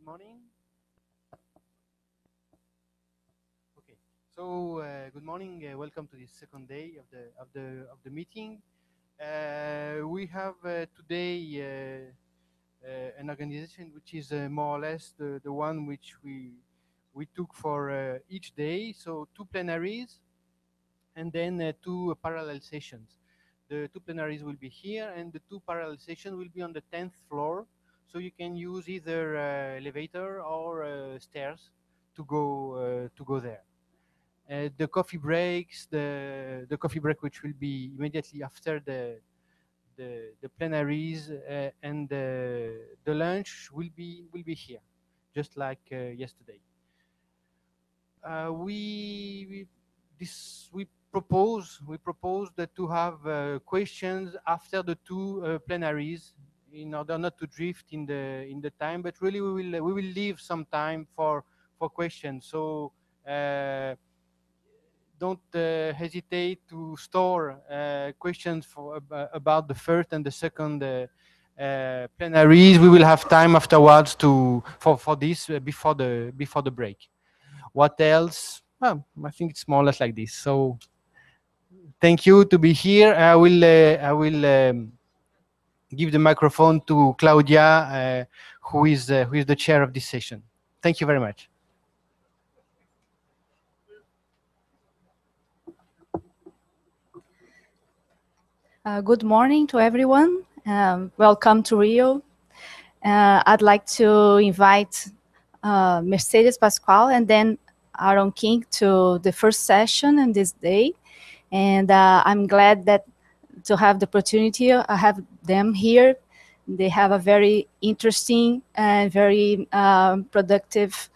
Good morning. Okay, so good morning. Welcome to this second day of the meeting. We have today an organization which is more or less the one which we took for each day. So 2 plenaries and then 2 parallel sessions. The 2 plenaries will be here, and the 2 parallel sessions will be on the 10th floor. So you can use either elevator or stairs to go there. The coffee breaks, the coffee break which will be immediately after the plenaries, and the lunch will be here, just like yesterday. We propose that to have questions after the 2 plenaries, in order not to drift in the time, but really we will leave some time for questions. So don't hesitate to store questions about the first and the second plenaries. We will have time afterwards for this before the break. What else? Well, I think it's more or less like this. So thank you to be here. I will give the microphone to Claudia, who is the chair of this session. Thank you very much. Good morning to everyone. Welcome to Rio. I'd like to invite Mercedes Pascual and then Aaron King to the first session in this day. And I'm glad that to have the opportunity, I have them here. They have a very interesting and very productive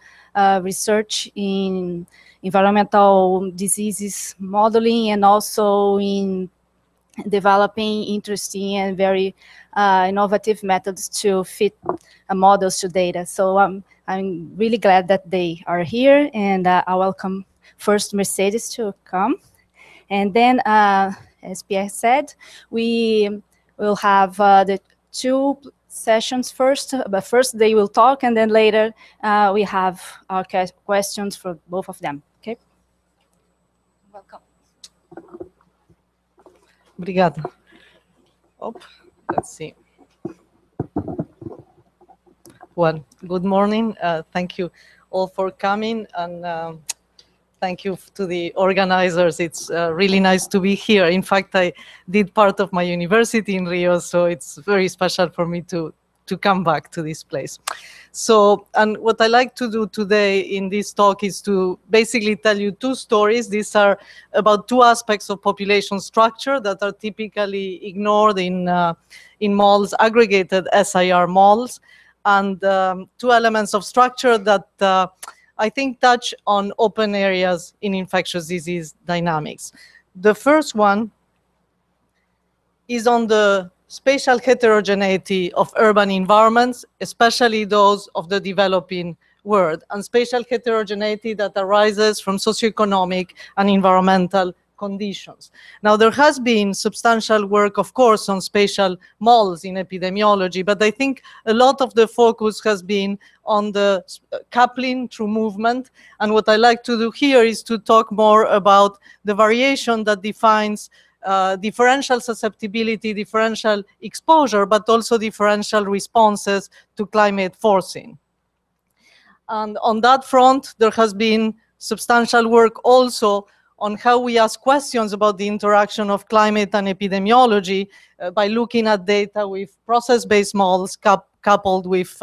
research in environmental diseases modeling, and also in developing interesting and very innovative methods to fit models to data. So I'm really glad that they are here, and I welcome first Mercedes to come. And then, as Pierre said, we will have the 2 sessions first, but first they will talk, and then later we have our questions for both of them. Okay? Welcome. Obrigada. Let's see. Well, good morning. Thank you all for coming, and thank you to the organizers. It's really nice to be here. In fact, I did part of my university in Rio, so it's very special for me to come back to this place. So, and what I like to do today in this talk is to basically tell you 2 stories. These are about 2 aspects of population structure that are typically ignored in models, aggregated SIR models, and 2 elements of structure that I think touch on open areas in infectious disease dynamics. The first one is on the spatial heterogeneity of urban environments, especially those of the developing world, and spatial heterogeneity that arises from socioeconomic and environmental conditions. Now, there has been substantial work, of course, on spatial models in epidemiology, but I think a lot of the focus has been on the coupling through movement. And what I like to do here is to talk more about the variation that defines differential susceptibility, differential exposure, but also differential responses to climate forcing. And on that front, there has been substantial work also on how we ask questions about the interaction of climate and epidemiology by looking at data with process-based models coupled with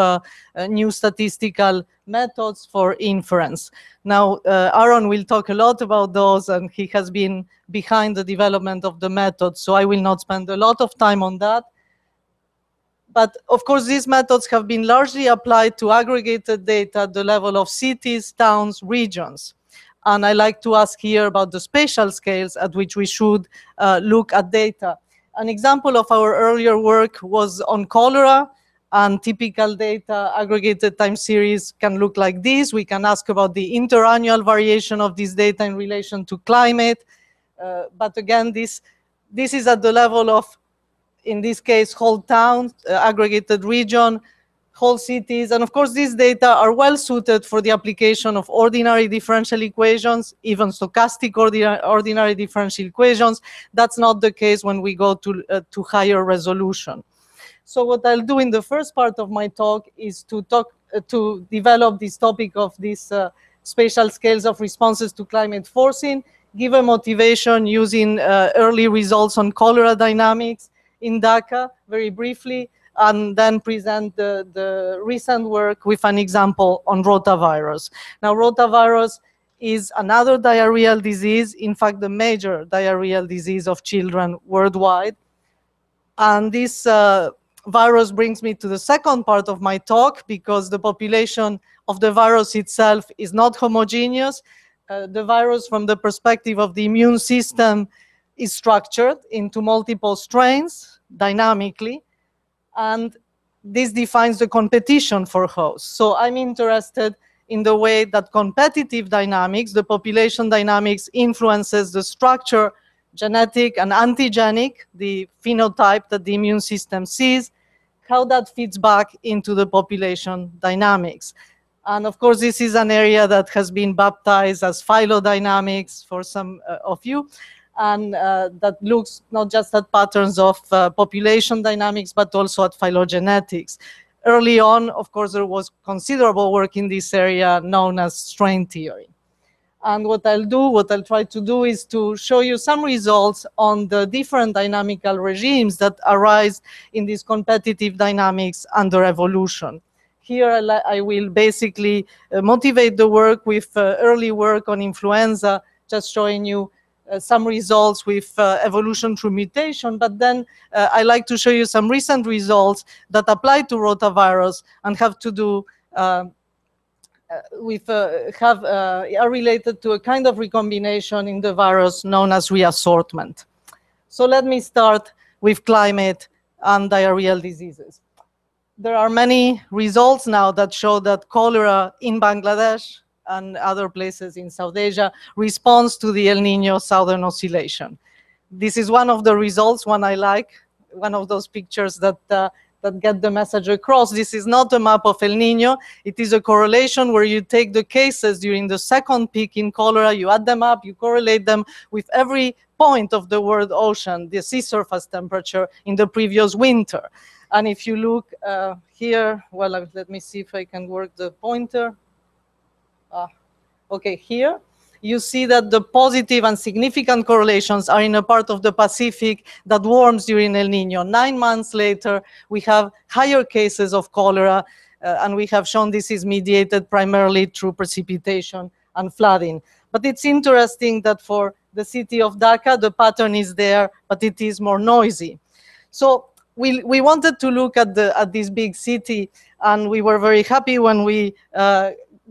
new statistical methods for inference. Now, Aaron will talk a lot about those, and he has been behind the development of the method, so I will not spend a lot of time on that. But of course, these methods have been largely applied to aggregated data at the level of cities, towns, regions. And I like to ask here about the spatial scales at which we should look at data. An example of our earlier work was on cholera, and typical data aggregated time series can look like this. We can ask about the interannual variation of this data in relation to climate. But again, this is at the level of, in this case, whole town, aggregated region, whole cities. And of course, these data are well suited for the application of ordinary differential equations, even stochastic ordinary differential equations. That's not the case when we go to higher resolution. So what I'll do in the first part of my talk is to develop this topic of these spatial scales of responses to climate forcing, give a motivation using early results on cholera dynamics in Dhaka, very briefly, and then present the recent work with an example on rotavirus. Now, rotavirus is another diarrheal disease, in fact, the major diarrheal disease of children worldwide. And this virus brings me to the second part of my talk, because the population of the virus itself is not homogeneous. The virus, from the perspective of the immune system, is structured into multiple strains dynamically, and this defines the competition for hosts. So I'm interested in the way that competitive dynamics, the population dynamics, influences the structure, genetic and antigenic, the phenotype that the immune system sees, how that feeds back into the population dynamics. And of course, this is an area that has been baptized as phylodynamics for some of you, and that looks not just at patterns of population dynamics, but also at phylogenetics. Early on, of course, there was considerable work in this area known as strain theory. And what I'll try to do is to show you some results on the different dynamical regimes that arise in these competitive dynamics under evolution. Here, I will basically motivate the work with early work on influenza, just showing you some results with evolution through mutation, but then I like to show you some recent results that apply to rotavirus and have to do are related to a kind of recombination in the virus known as reassortment. So let me start with climate and diarrheal diseases. There are many results now that show that cholera in Bangladesh and other places in South Asia responds to the El Nino Southern Oscillation. This is one of the results, one I like, one of those pictures that get the message across. This is not a map of El Nino. It is a correlation where you take the cases during the second peak in cholera, you add them up, you correlate them with every point of the world ocean, the sea surface temperature in the previous winter. And if you look here, well, let me see if I can work the pointer. Okay, here you see that the positive and significant correlations are in a part of the Pacific that warms during El Nino. 9 months later, we have higher cases of cholera, and we have shown this is mediated primarily through precipitation and flooding. But it's interesting that for the city of Dhaka, the pattern is there, but it is more noisy. So we wanted to look at this big city, and we were very happy when we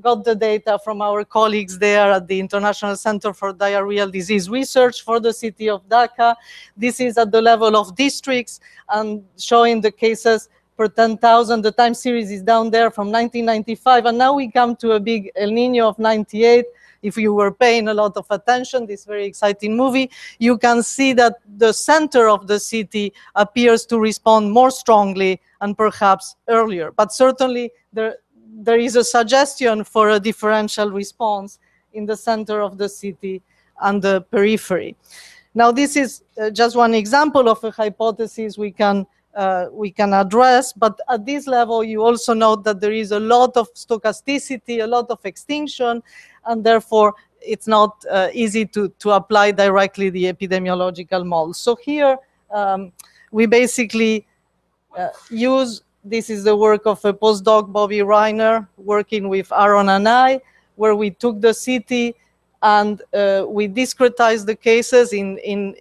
got the data from our colleagues there at the International Center for Diarrheal Disease Research for the city of Dhaka. This is at the level of districts and showing the cases per 10,000. The time series is down there from 1995, and now we come to a big El Nino of 98. If you were paying a lot of attention, this very exciting movie, you can see that the center of the city appears to respond more strongly and perhaps earlier. But certainly there is a suggestion for a differential response in the center of the city and the periphery. Now, this is just one example of a hypothesis we can address, but at this level, you also note that there is a lot of stochasticity, a lot of extinction, and therefore it's not easy to apply directly the epidemiological model. So here, we basically use, this is the work of a postdoc, Bobby Reiner, working with Aaron and I, where we took the city and we discretized the cases in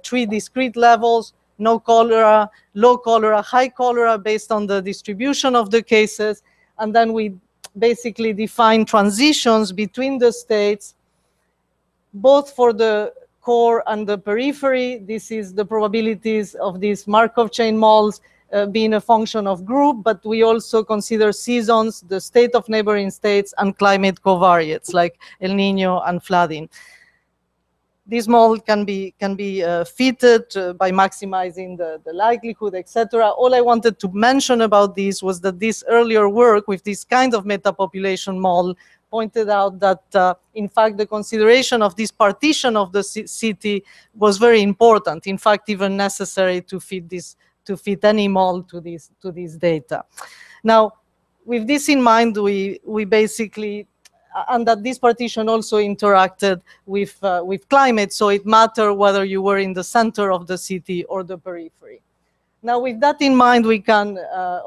3 discrete levels: no cholera, low cholera, high cholera, based on the distribution of the cases. And then we basically define transitions between the states, both for the core and the periphery. This is the probabilities of these Markov chain models being a function of group, but we also consider seasons, the state of neighboring states, and climate covariates like El Nino and flooding. this model can be fitted by maximizing the likelihood, etc. All I wanted to mention about this was that this earlier work with this kind of metapopulation model pointed out that, in fact, the consideration of this partition of the city was very important. In fact, even necessary to fit any model to this data. Now, with this in mind, we basically, and that this partition also interacted with climate, so it mattered whether you were in the center of the city or the periphery. Now, with that in mind, we can,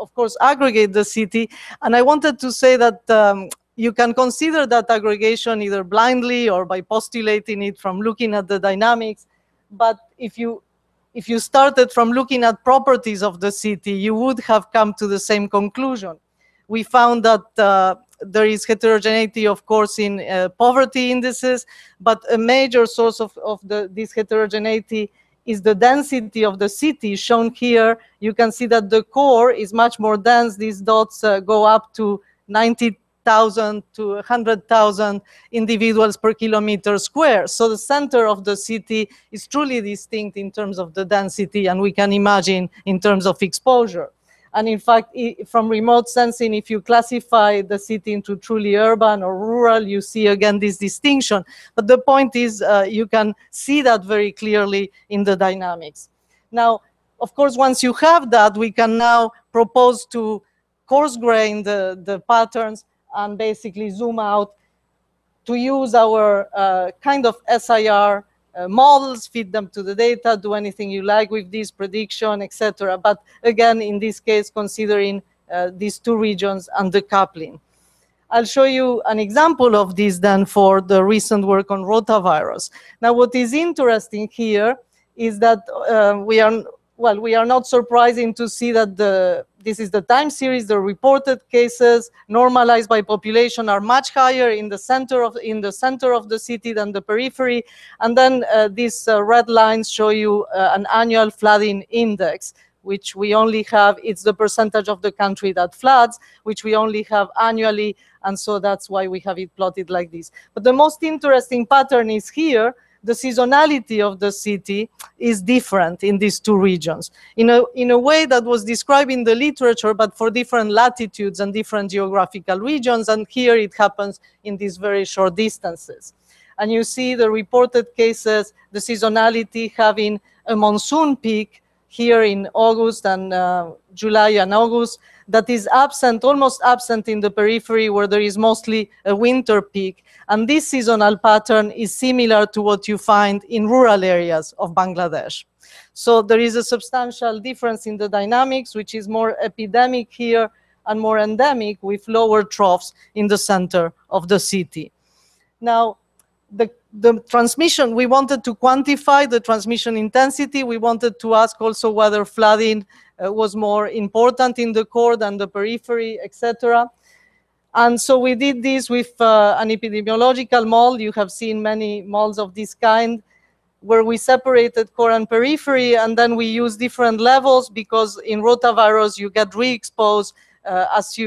of course, aggregate the city, and I wanted to say that you can consider that aggregation either blindly or by postulating it from looking at the dynamics, but if you started from looking at properties of the city, you would have come to the same conclusion. We found that there is heterogeneity, of course, in poverty indices, but a major source of this heterogeneity is the density of the city shown here. You can see that the core is much more dense. These dots go up to 90,000 to 100,000 individuals per kilometer square. So the center of the city is truly distinct in terms of the density, and we can imagine in terms of exposure. And in fact, from remote sensing, if you classify the city into truly urban or rural, you see again this distinction. But the point is, you can see that very clearly in the dynamics. Now, of course, once you have that, we can now propose to coarse grain the patterns and basically zoom out to use our kind of SIR models, feed them to the data, do anything you like with this prediction, etc. But again, in this case, considering these two regions and the coupling. I'll show you an example of this then for the recent work on rotavirus. Now, what is interesting here is that we are not surprising to see that this is the time series. The reported cases normalized by population are much higher in the center of the city than the periphery. And then these red lines show you an annual flooding index, which we only have. It's the percentage of the country that floods, which we only have annually. And so that's why we have it plotted like this. But the most interesting pattern is here. The seasonality of the city is different in these two regions in a way that was described in the literature, but for different latitudes and different geographical regions. And here it happens in these very short distances. And you see the reported cases, the seasonality having a monsoon peak here in August and July and August that is absent, almost absent in the periphery where there is mostly a winter peak. And this seasonal pattern is similar to what you find in rural areas of Bangladesh. So there is a substantial difference in the dynamics, which is more epidemic here and more endemic with lower troughs in the center of the city. Now, the transmission, we wanted to quantify the transmission intensity. We wanted to ask also whether flooding was more important in the core than the periphery, etc. And so we did this with an epidemiological model. You have seen many models of this kind, where we separated core and periphery, and then we use different levels, because in rotavirus you get re-exposed as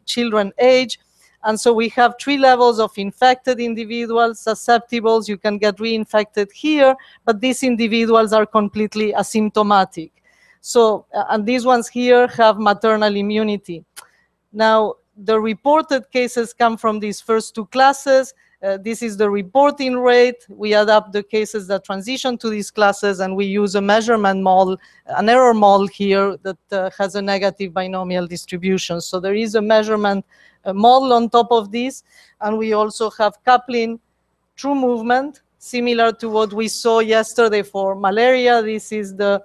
children age. And so we have 3 levels of infected individuals, susceptibles. You can get reinfected here, but these individuals are completely asymptomatic. So, and these ones here have maternal immunity. Now, the reported cases come from these first 2 classes. This is the reporting rate. We adapt the cases that transition to these classes, and we use a measurement model, an error model here that has a negative binomial distribution. So there is a measurement model on top of this, and we also have coupling through movement, similar to what we saw yesterday for malaria. This is the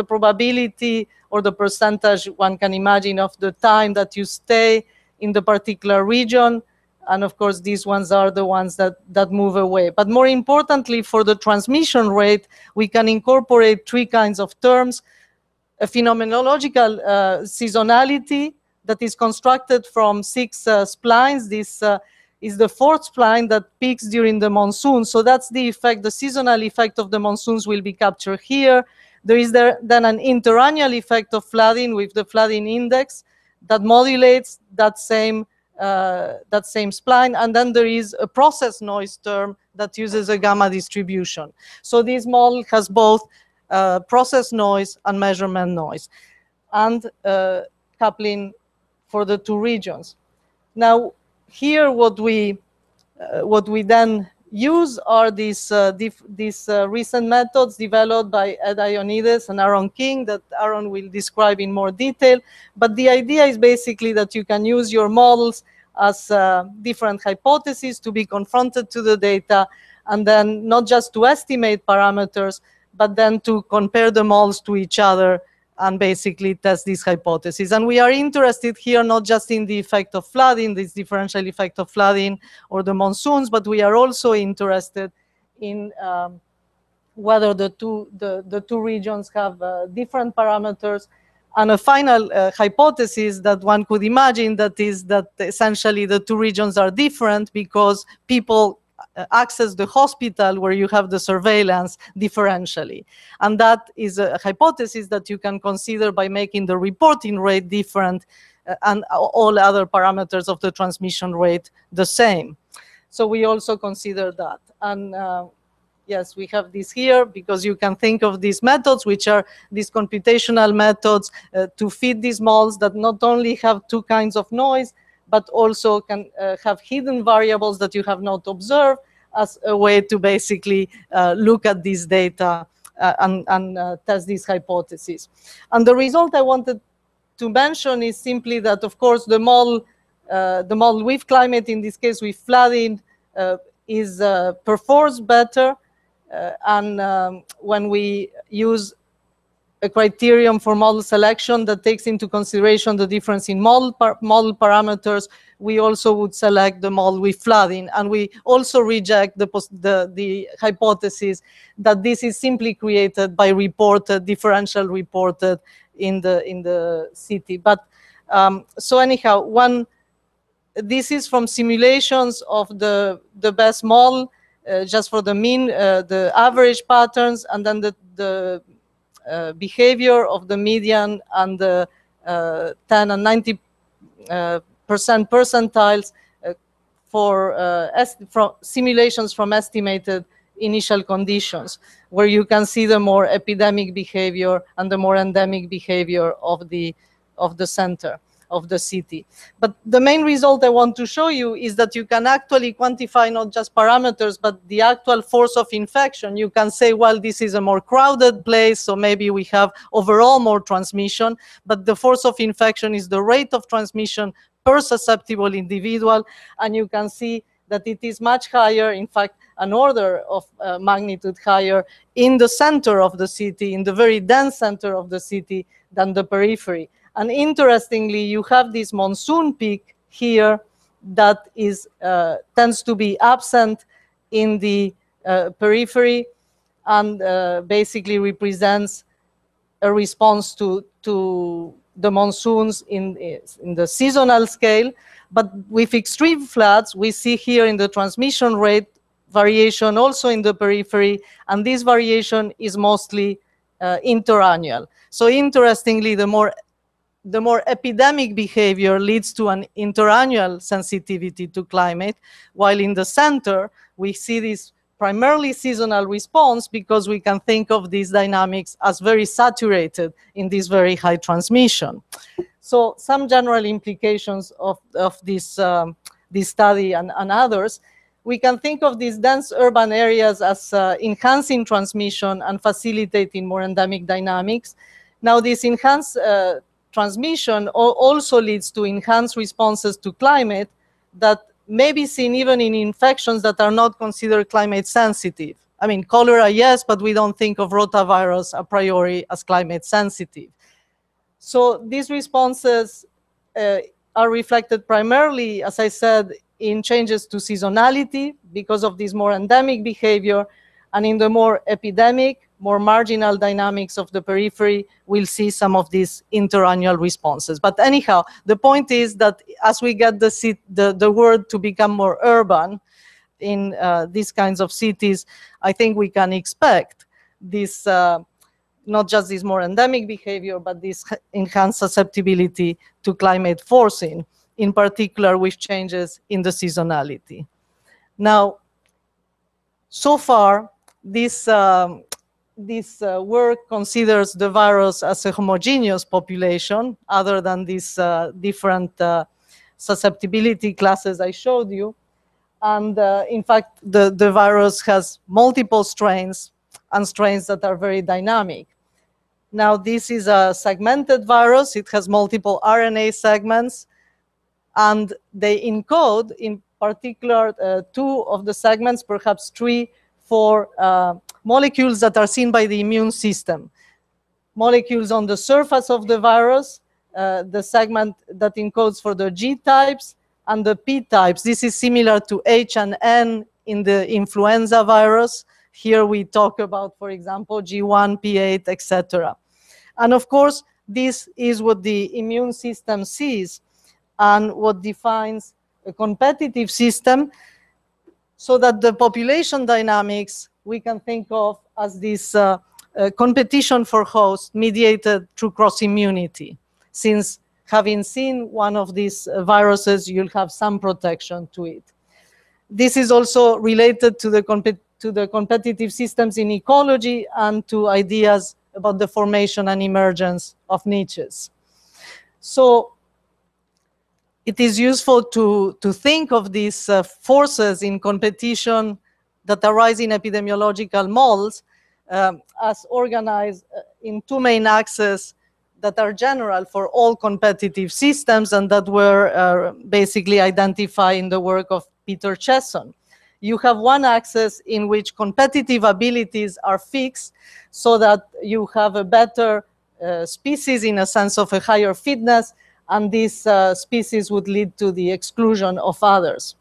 probability or the percentage one can imagine of the time that you stay in the particular region. And of course, these ones are the ones that move away. But more importantly, for the transmission rate, we can incorporate 3 kinds of terms: a phenomenological seasonality that is constructed from 6 splines. This is the 4th spline that peaks during the monsoon. So that's the effect, the seasonal effect of the monsoons will be captured here. There is then an interannual effect of flooding with the flooding index that modulates that same that same spline, and then there is a process noise term that uses a gamma distribution. So this model has both process noise and measurement noise, and coupling for the two regions. Now, here what we then use are these recent methods developed by Ed Ionides and Aaron King that Aaron will describe in more detail. But the idea is basically that you can use your models as different hypotheses to be confronted to the data, and then not just to estimate parameters, but then to compare the models to each other and basically test this hypothesis. And we are interested here not just in the effect of flooding, this differential effect of flooding or the monsoons, but we are also interested in whether the two regions have different parameters. And a final hypothesis that one could imagine that is that essentially the two regions are different because people access the hospital where you have the surveillance differentially. And that is a hypothesis that you can consider by making the reporting rate different and all other parameters of the transmission rate the same. So we also consider that. And yes, we have this here because you can think of these methods, which are these computational methods to feed these models that not only have two kinds of noise, but also can have hidden variables that you have not observed as a way to basically look at this data and test these hypotheses. And the result I wanted to mention is simply that, of course, the model with climate, in this case with flooding, performs better. And when we use a criterion for model selection that takes into consideration the difference in model parameters, we also would select the model with flooding. And we also reject the hypothesis that this is simply created by differential reported in the city. But so anyhow, this is from simulations of the best model, just for the mean, the average patterns, and then the behavior of the median and the 10 and 90% percentiles from simulations from estimated initial conditions, where you can see the more epidemic behavior and the more endemic behavior of the center of the city. But the main result I want to show you is that you can actually quantify not just parameters, but the actual force of infection. You can say, well, this is a more crowded place, so maybe we have overall more transmission, but the force of infection is the rate of transmission per susceptible individual, and you can see that it is much higher, in fact, an order of magnitude higher in the center of the city, in the very dense center of the city, than the periphery. And interestingly, you have this monsoon peak here that tends to be absent in the periphery, and basically represents a response to the monsoons in the seasonal scale. But with extreme floods, we see here in the transmission rate variation also in the periphery, and this variation is mostly interannual. So interestingly, the more epidemic behavior leads to an interannual sensitivity to climate, while in the center, we see this primarily seasonal response because we can think of these dynamics as very saturated in this very high transmission. So some general implications of this study and others. We can think of these dense urban areas as enhancing transmission and facilitating more endemic dynamics. Now, this enhanced transmission also leads to enhanced responses to climate that may be seen even in infections that are not considered climate sensitive. I mean, cholera, yes, but we don't think of rotavirus a priori as climate sensitive. So these responses are reflected primarily, as I said, in changes to seasonality because of this more endemic behavior, and in the more epidemic, more marginal dynamics of the periphery, we'll see some of these interannual responses. But anyhow, the point is that as we get the world to become more urban in these kinds of cities, I think we can expect this, not just this more endemic behavior, but this enhanced susceptibility to climate forcing in particular with changes in the seasonality. Now, so far, this work considers the virus as a homogeneous population, other than these different susceptibility classes I showed you. And in fact, the virus has multiple strains and strains that are very dynamic. Now, this is a segmented virus. It has multiple RNA segments, and they encode, in particular, 2 of the segments, perhaps 3, for molecules that are seen by the immune system. Molecules on the surface of the virus, the segment that encodes for the G types, and the P types. This is similar to H and N in the influenza virus. Here we talk about, for example, G1, P8, etc. And of course, this is what the immune system sees and what defines a competitive system, so that the population dynamics we can think of as this competition for host mediated through cross-immunity, since having seen one of these viruses, you'll have some protection to it. This is also related to the competitive systems in ecology and to ideas about the formation and emergence of niches. So it is useful to think of these forces in competition that arise in epidemiological models as organized in 2 main axes that are general for all competitive systems and that were basically identified in the work of Peter Chesson. You have one axis in which competitive abilities are fixed, so that you have a better species in a sense of a higher fitness, and this species would lead to the exclusion of others.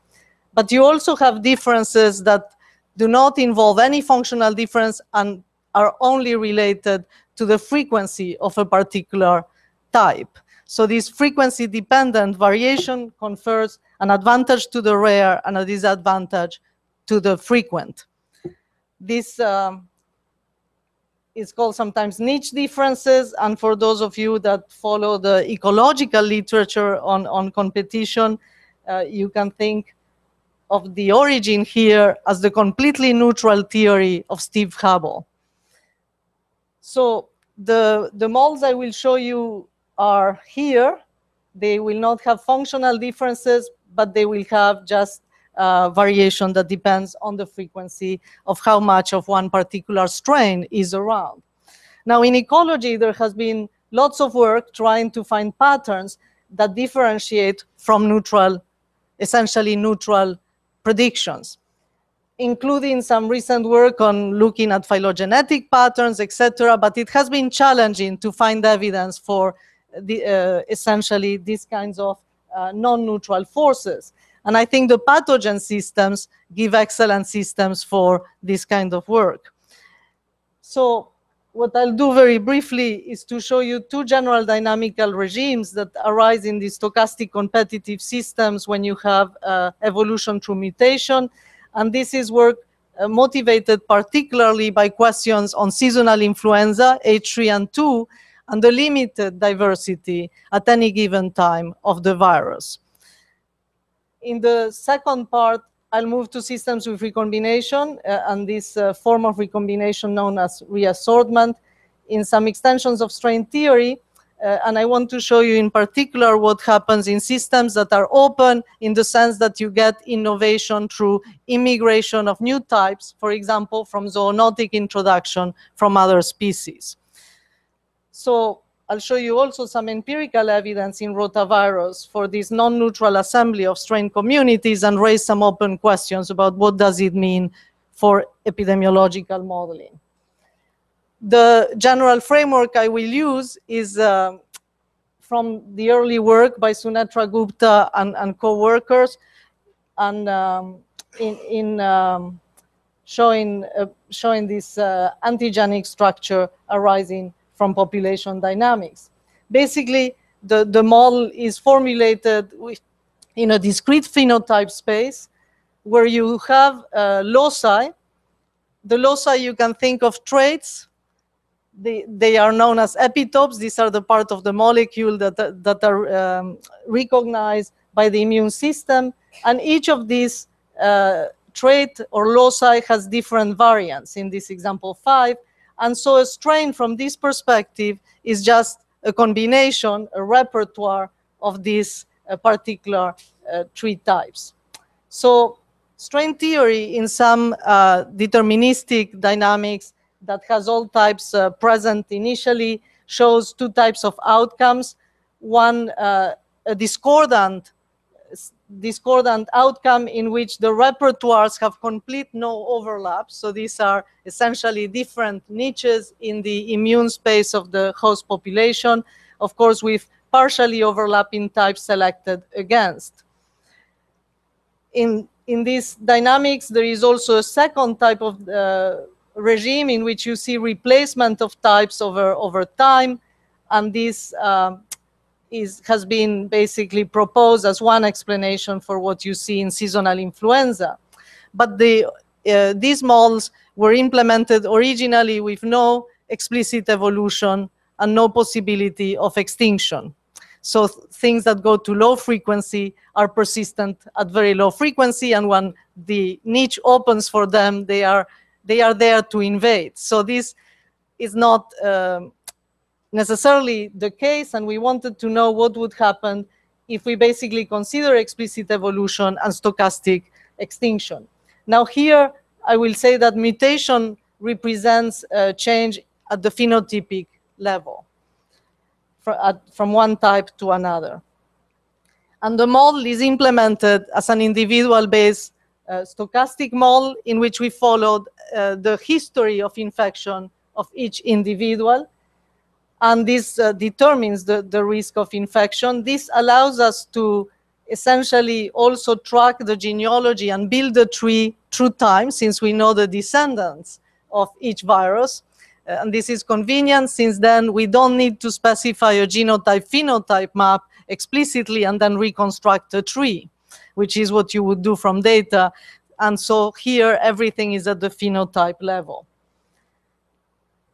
But you also have differences that do not involve any functional difference and are only related to the frequency of a particular type. So this frequency-dependent variation confers an advantage to the rare and a disadvantage to the frequent. This is called sometimes niche differences, and for those of you that follow the ecological literature on competition, you can think of the origin here as the completely neutral theory of Steve Hubble. So the models I will show you are here. They will not have functional differences, but they will have just variation that depends on the frequency of how much of one particular strain is around. Now, in ecology, there has been lots of work trying to find patterns that differentiate from neutral, essentially neutral predictions, including some recent work on looking at phylogenetic patterns, etc. But it has been challenging to find evidence for essentially these kinds of non-neutral forces. And I think the pathogen systems give excellent systems for this kind of work. So what I'll do very briefly is to show you 2 general dynamical regimes that arise in these stochastic competitive systems when you have evolution through mutation. And this is work motivated particularly by questions on seasonal influenza, H3 and 2, and the limited diversity at any given time of the virus. In the second part, I'll move to systems with recombination and this form of recombination known as reassortment in some extensions of strain theory. And I want to show you in particular what happens in systems that are open, in the sense that you get innovation through immigration of new types, for example, from zoonotic introduction from other species. So I'll show you also some empirical evidence in rotavirus for this non-neutral assembly of strain communities and raise some open questions about what does it mean for epidemiological modeling. The general framework I will use is from the early work by Sunetra Gupta and co-workers, and showing this antigenic structure arising from population dynamics. Basically, the model is formulated in a discrete phenotype space where you have loci. The loci, you can think of traits. They are known as epitopes. These are the part of the molecule that are recognized by the immune system, and each of these trait or loci has different variants, in this example 5, and so a strain from this perspective is just a combination, a repertoire of these particular tree types. So strain theory in some deterministic dynamics that has all types present initially shows two types of outcomes. One, a discordant outcome in which the repertoires have complete no overlap. So these are essentially different niches in the immune space of the host population, of course, with partially overlapping types selected against. In these dynamics, there is also a second type of regime in which you see replacement of types over time, and this has been basically proposed as one explanation for what you see in seasonal influenza. But these models were implemented originally with no explicit evolution and no possibility of extinction. So things that go to low frequency are persistent at very low frequency, and when the niche opens for them, they are there to invade. So this is not necessarily the case, and we wanted to know what would happen if we basically consider explicit evolution and stochastic extinction. Now here, I will say that mutation represents a change at the phenotypic level, from one type to another. And the model is implemented as an individual-based stochastic model in which we followed the history of infection of each individual. And this determines the risk of infection. This allows us to essentially also track the genealogy and build a tree through time, since we know the descendants of each virus. And this is convenient, since then we don't need to specify a genotype-phenotype map explicitly and then reconstruct a tree, which is what you would do from data. And so here, everything is at the phenotype level.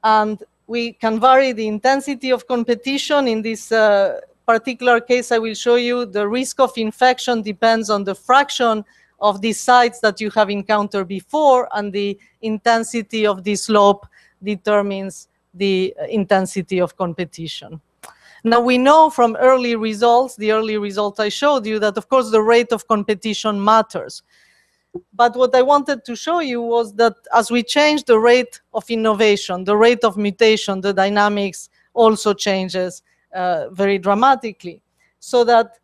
And we can vary the intensity of competition. In this particular case, I will show you the risk of infection depends on the fraction of these sites that you have encountered before, and the intensity of the slope determines the intensity of competition. Now, we know from early results, the early results I showed you, that of course the rate of competition matters. But what I wanted to show you was that as we change the rate of innovation, the rate of mutation, the dynamics also changes very dramatically. So that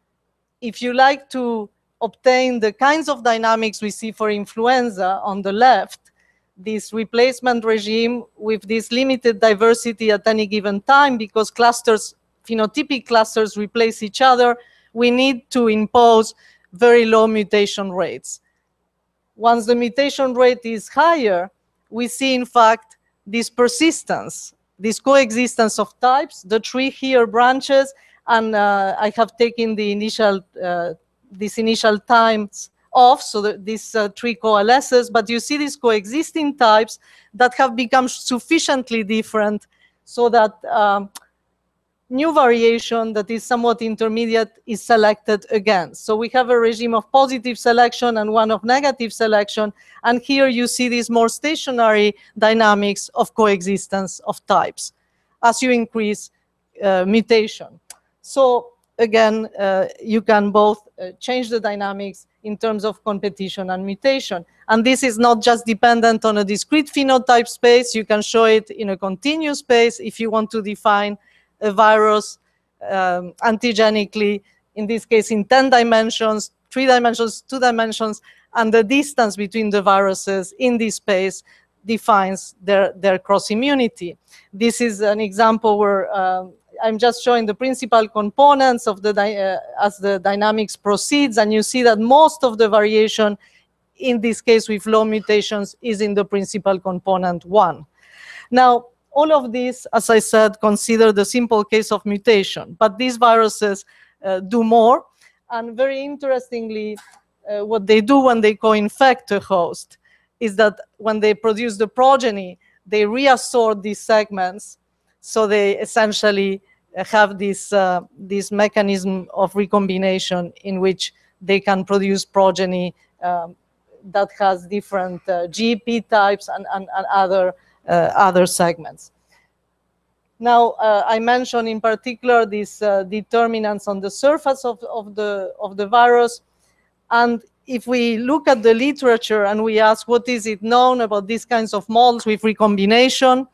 if you like to obtain the kinds of dynamics we see for influenza on the left, this replacement regime with this limited diversity at any given time, because clusters, phenotypic clusters replace each other, we need to impose very low mutation rates. Once the mutation rate is higher, we see, in fact, this persistence, this coexistence of types. The tree here branches, and I have taken the initial, these initial times off, so that this tree coalesces, but you see these coexisting types that have become sufficiently different so that new variation that is somewhat intermediate is selected again. So we have a regime of positive selection and one of negative selection, and here you see these more stationary dynamics of coexistence of types as you increase mutation. So again, you can both change the dynamics in terms of competition and mutation. And this is not just dependent on a discrete phenotype space. You can show it in a continuous space if you want to define a virus antigenically, in this case in 10 dimensions, 3 dimensions, 2 dimensions, and the distance between the viruses in this space defines their cross-immunity. This is an example where I'm just showing the principal components of the as the dynamics proceeds, and you see that most of the variation, in this case with low mutations, is in the principal component 1. Now, all of this, as I said, consider the simple case of mutation, but these viruses do more. And very interestingly, what they do when they co-infect a host is that when they produce the progeny, they reassort these segments. So they essentially have this mechanism of recombination in which they can produce progeny that has different GP types and other segments. Now, I mentioned in particular these determinants on the surface of the virus. And if we look at the literature and we ask what is it known about these kinds of models with recombination,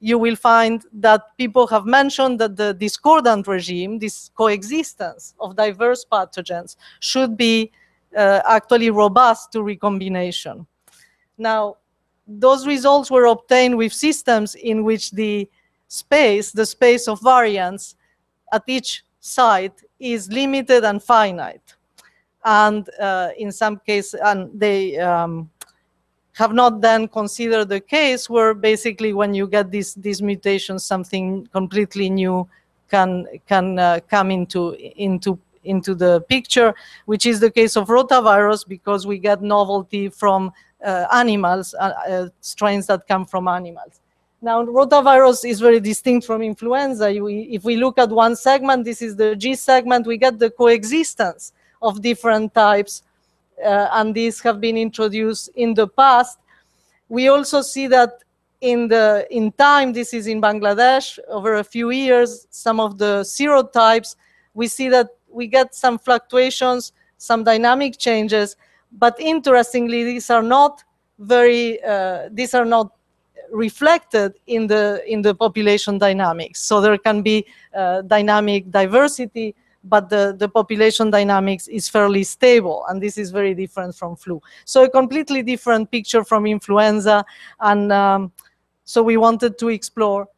you will find that people have mentioned that the discordant regime, this coexistence of diverse pathogens, should be actually robust to recombination. Now, those results were obtained with systems in which the space of variants at each site is limited and finite. And in some cases, and they have not then considered the case where basically when you get these mutations, something completely new can come into the picture, which is the case of rotavirus, because we get novelty from animals, strains that come from animals. Now, rotavirus is very distinct from influenza. If we look at one segment, this is the G segment, we get the coexistence of different types, and these have been introduced in the past. We also see that in time, this is in Bangladesh, over a few years, some of the serotypes, we see that we get some fluctuations, some dynamic changes, but interestingly, these are not reflected in the population dynamics. So there can be dynamic diversity, but the population dynamics is fairly stable, and this is very different from flu. So a completely different picture from influenza, and so we wanted to explore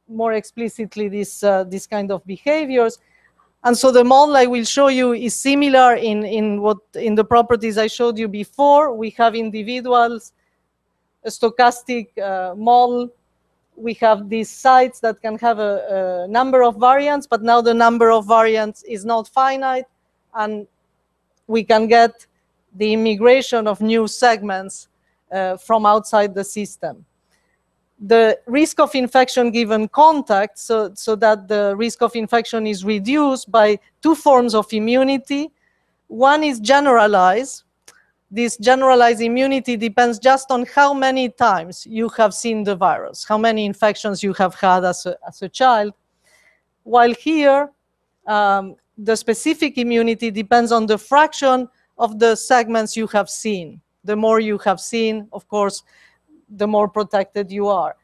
more explicitly this kind of behaviors. And so the model I will show you is similar in the properties I showed you before. We have individuals, a stochastic model. We have these sites that can have a number of variants, but now the number of variants is not finite, and we can get the immigration of new segments from outside the system. The risk of infection given contact, so that the risk of infection is reduced by two forms of immunity. One is generalized. This generalized immunity depends just on how many times you have seen the virus, how many infections you have had as a child. While here, the specific immunity depends on the fraction of the segments you have seen. The more you have seen, of course, the more protected you are.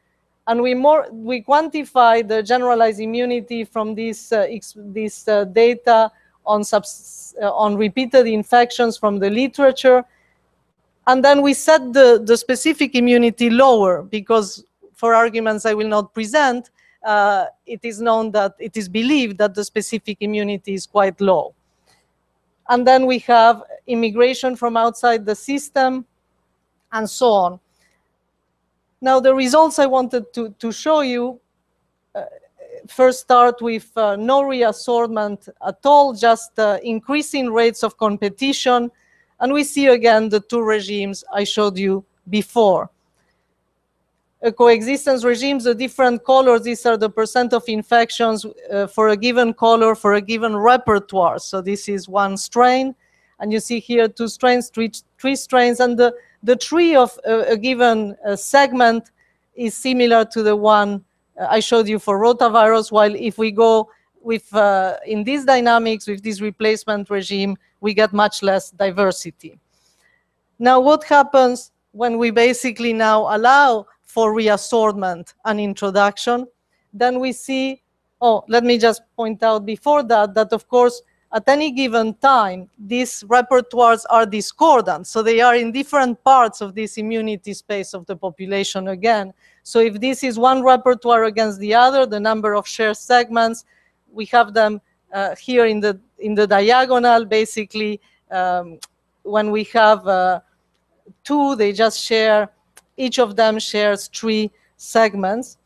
And we quantify the generalized immunity from this data on repeated infections from the literature. And then we set the specific immunity lower, because for arguments I will not present, it is known that it is believed that the specific immunity is quite low. And then we have immigration from outside the system, and so on. Now, the results I wanted to show you first start with no reassortment at all, just increasing rates of competition. And we see again the two regimes I showed you before. A coexistence regimes, the different colors, these are the percent of infections for a given color, for a given repertoire. So this is one strain, and you see here two strains, three strains, and the tree of a given segment is similar to the one I showed you for rotavirus, while if we go with in these dynamics, with this replacement regime, we get much less diversity. Now, what happens when we basically now allow for reassortment and introduction? Then we see, let me just point out before that of course, at any given time, these repertoires are discordant. So they are in different parts of this immunity space of the population again. So if this is one repertoire against the other, the number of shared segments, we have them here in the diagonal, basically. When we have two, they just share, each of them shares 3 segments.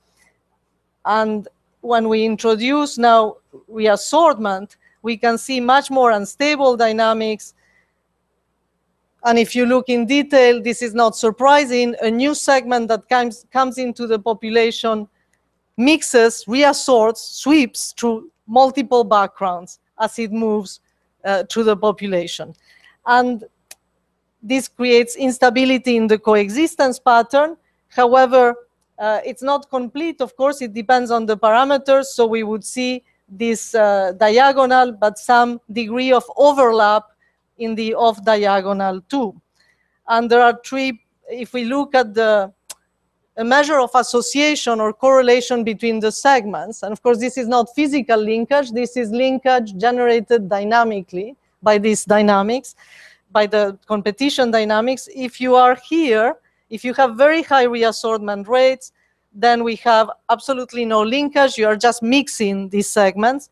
And when we introduce now reassortment, we can see much more unstable dynamics. And if you look in detail, this is not surprising. A new segment that comes into the population mixes, reassorts, sweeps through multiple backgrounds as it moves through the population. And this creates instability in the coexistence pattern. However, it's not complete, of course, it depends on the parameters, so we would see this diagonal, but some degree of overlap in the off-diagonal too. And there are three, if we look at a measure of association or correlation between the segments, and of course this is not physical linkage, this is linkage generated dynamically by these dynamics, by the competition dynamics. If you are here, if you have very high reassortment rates, then we have absolutely no linkage, you are just mixing these segments.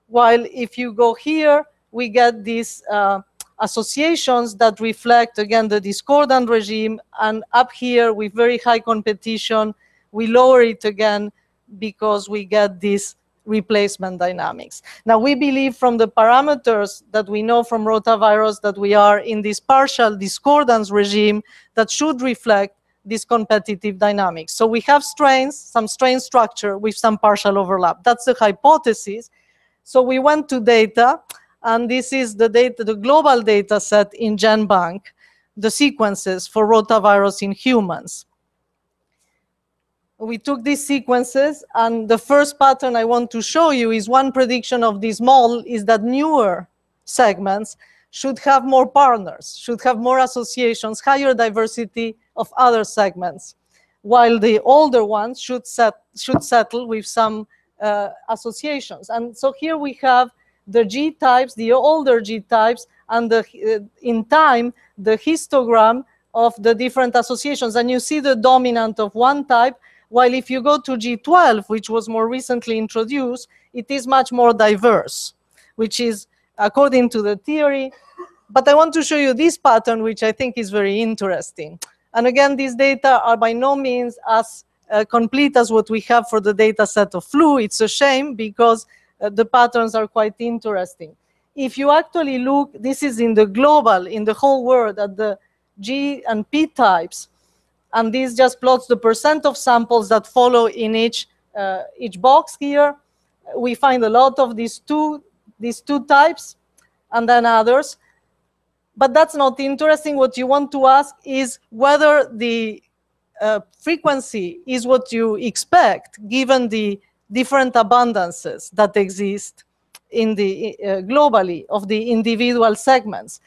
While if you go here, we get these associations that reflect, again, the discordant regime, and up here with very high competition, we lower it again because we get this replacement dynamics. Now, we believe from the parameters that we know from rotavirus that we are in this partial discordance regime that should reflect this competitive dynamics. So we have strains, some strain structure with some partial overlap. That's the hypothesis. So we went to data, and this is the data, the global data set in GenBank, the sequences for rotavirus in humans. We took these sequences, and the first pattern I want to show you is one prediction of this model is that newer segments should have more partners, should have more associations, higher diversity of other segments, while the older ones should settle with some associations. And so here we have the G types, the older G types, and in time, the histogram of the different associations. And you see the dominant of one type, while if you go to G12, which was more recently introduced, it is much more diverse, which is according to the theory. But I want to show you this pattern, which I think is very interesting. And again, these data are by no means as complete as what we have for the data set of flu. It's a shame because the patterns are quite interesting. If you actually look, this is in the global, in the whole world, at the G and P types, and this just plots the percent of samples that follow in each box here. We find a lot of these two types, and then others. But that's not interesting. What you want to ask is whether the frequency is what you expect, given the different abundances that exist in the globally of the individual segments.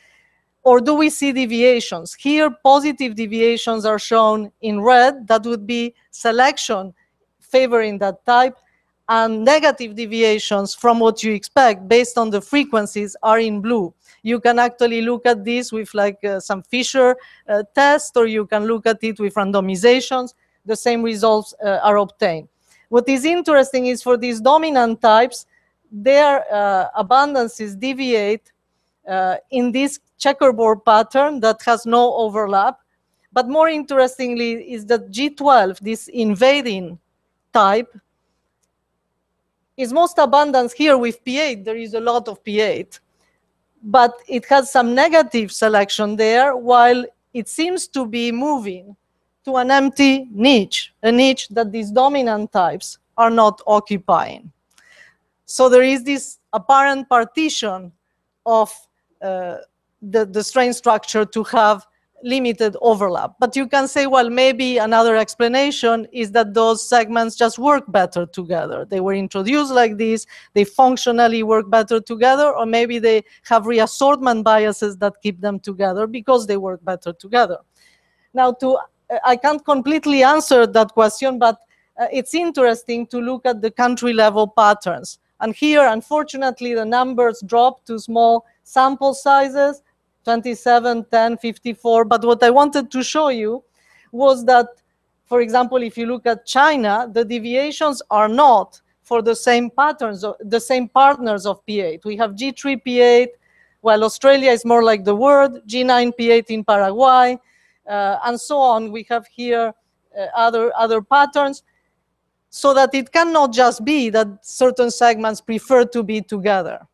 Or do we see deviations? Here, positive deviations are shown in red. That would be selection favoring that type. And negative deviations from what you expect based on the frequencies are in blue. You can actually look at this with like some Fisher test, or you can look at it with randomizations. The same results are obtained. What is interesting is for these dominant types, their abundances deviate in this checkerboard pattern that has no overlap. But more interestingly is that G12, this invading type, is most abundant here with P8. There is a lot of P8. But it has some negative selection there, while it seems to be moving to an empty niche, a niche that these dominant types are not occupying. So there is this apparent partition of the strain structure to have limited overlap. But you can say, well, maybe another explanation is that those segments just work better together. They were introduced like this, they functionally work better together, or maybe they have reassortment biases that keep them together because they work better together. Now, I can't completely answer that question, but it's interesting to look at the country level patterns. And here, unfortunately, the numbers drop to small sample sizes, 27, 10, 54. But what I wanted to show you was that, for example, if you look at China, the deviations are not for the same patterns, the same partners of P8. We have G3 P8, while Australia is more like the world, G9 P8 in Paraguay, and so on. We have here other patterns, so that it cannot just be that certain segments prefer to be together.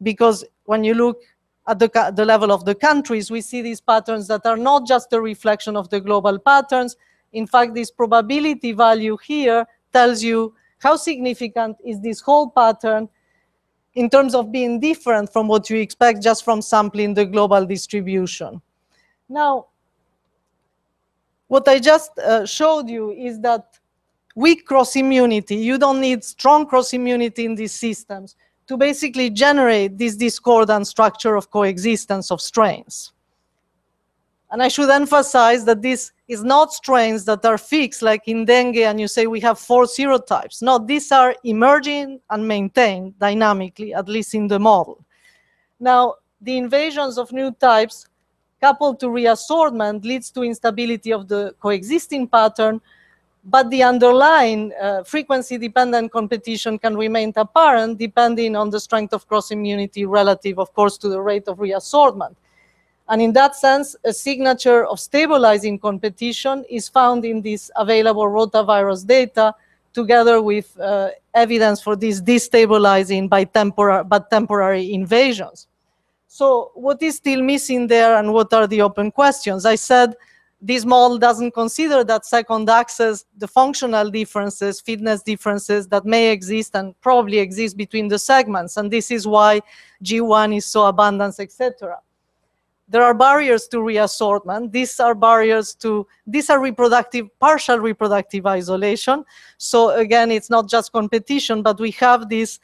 Because when you look at the level of the countries, we see these patterns that are not just a reflection of the global patterns. In fact, this probability value here tells you How significant is this whole pattern in terms of being different from what you expect just from sampling the global distribution? Now, what I just showed you is that weak cross-immunity, you don't need strong cross-immunity in these systems to basically generate this discordant structure of coexistence of strains. And I should emphasize that this is not strains that are fixed like in dengue and you say we have 4 serotypes. No, these are emerging and maintained dynamically, at least in the model. Now, the invasions of new types coupled to reassortment leads to instability of the coexisting pattern, but the underlying frequency-dependent competition can remain apparent depending on the strength of cross-immunity relative, of course, to the rate of reassortment. And in that sense, a signature of stabilizing competition is found in this available rotavirus data, together with evidence for this destabilizing but temporary invasions. So what is still missing there, and what are the open questions? I said this model doesn't consider that second axis, the functional differences, fitness differences that may exist and probably exist between the segments, and this is why G1 is so abundant, etc. There are barriers to reassortment. These are barriers to, these are partial reproductive isolation. So again, it's not just competition, but we have this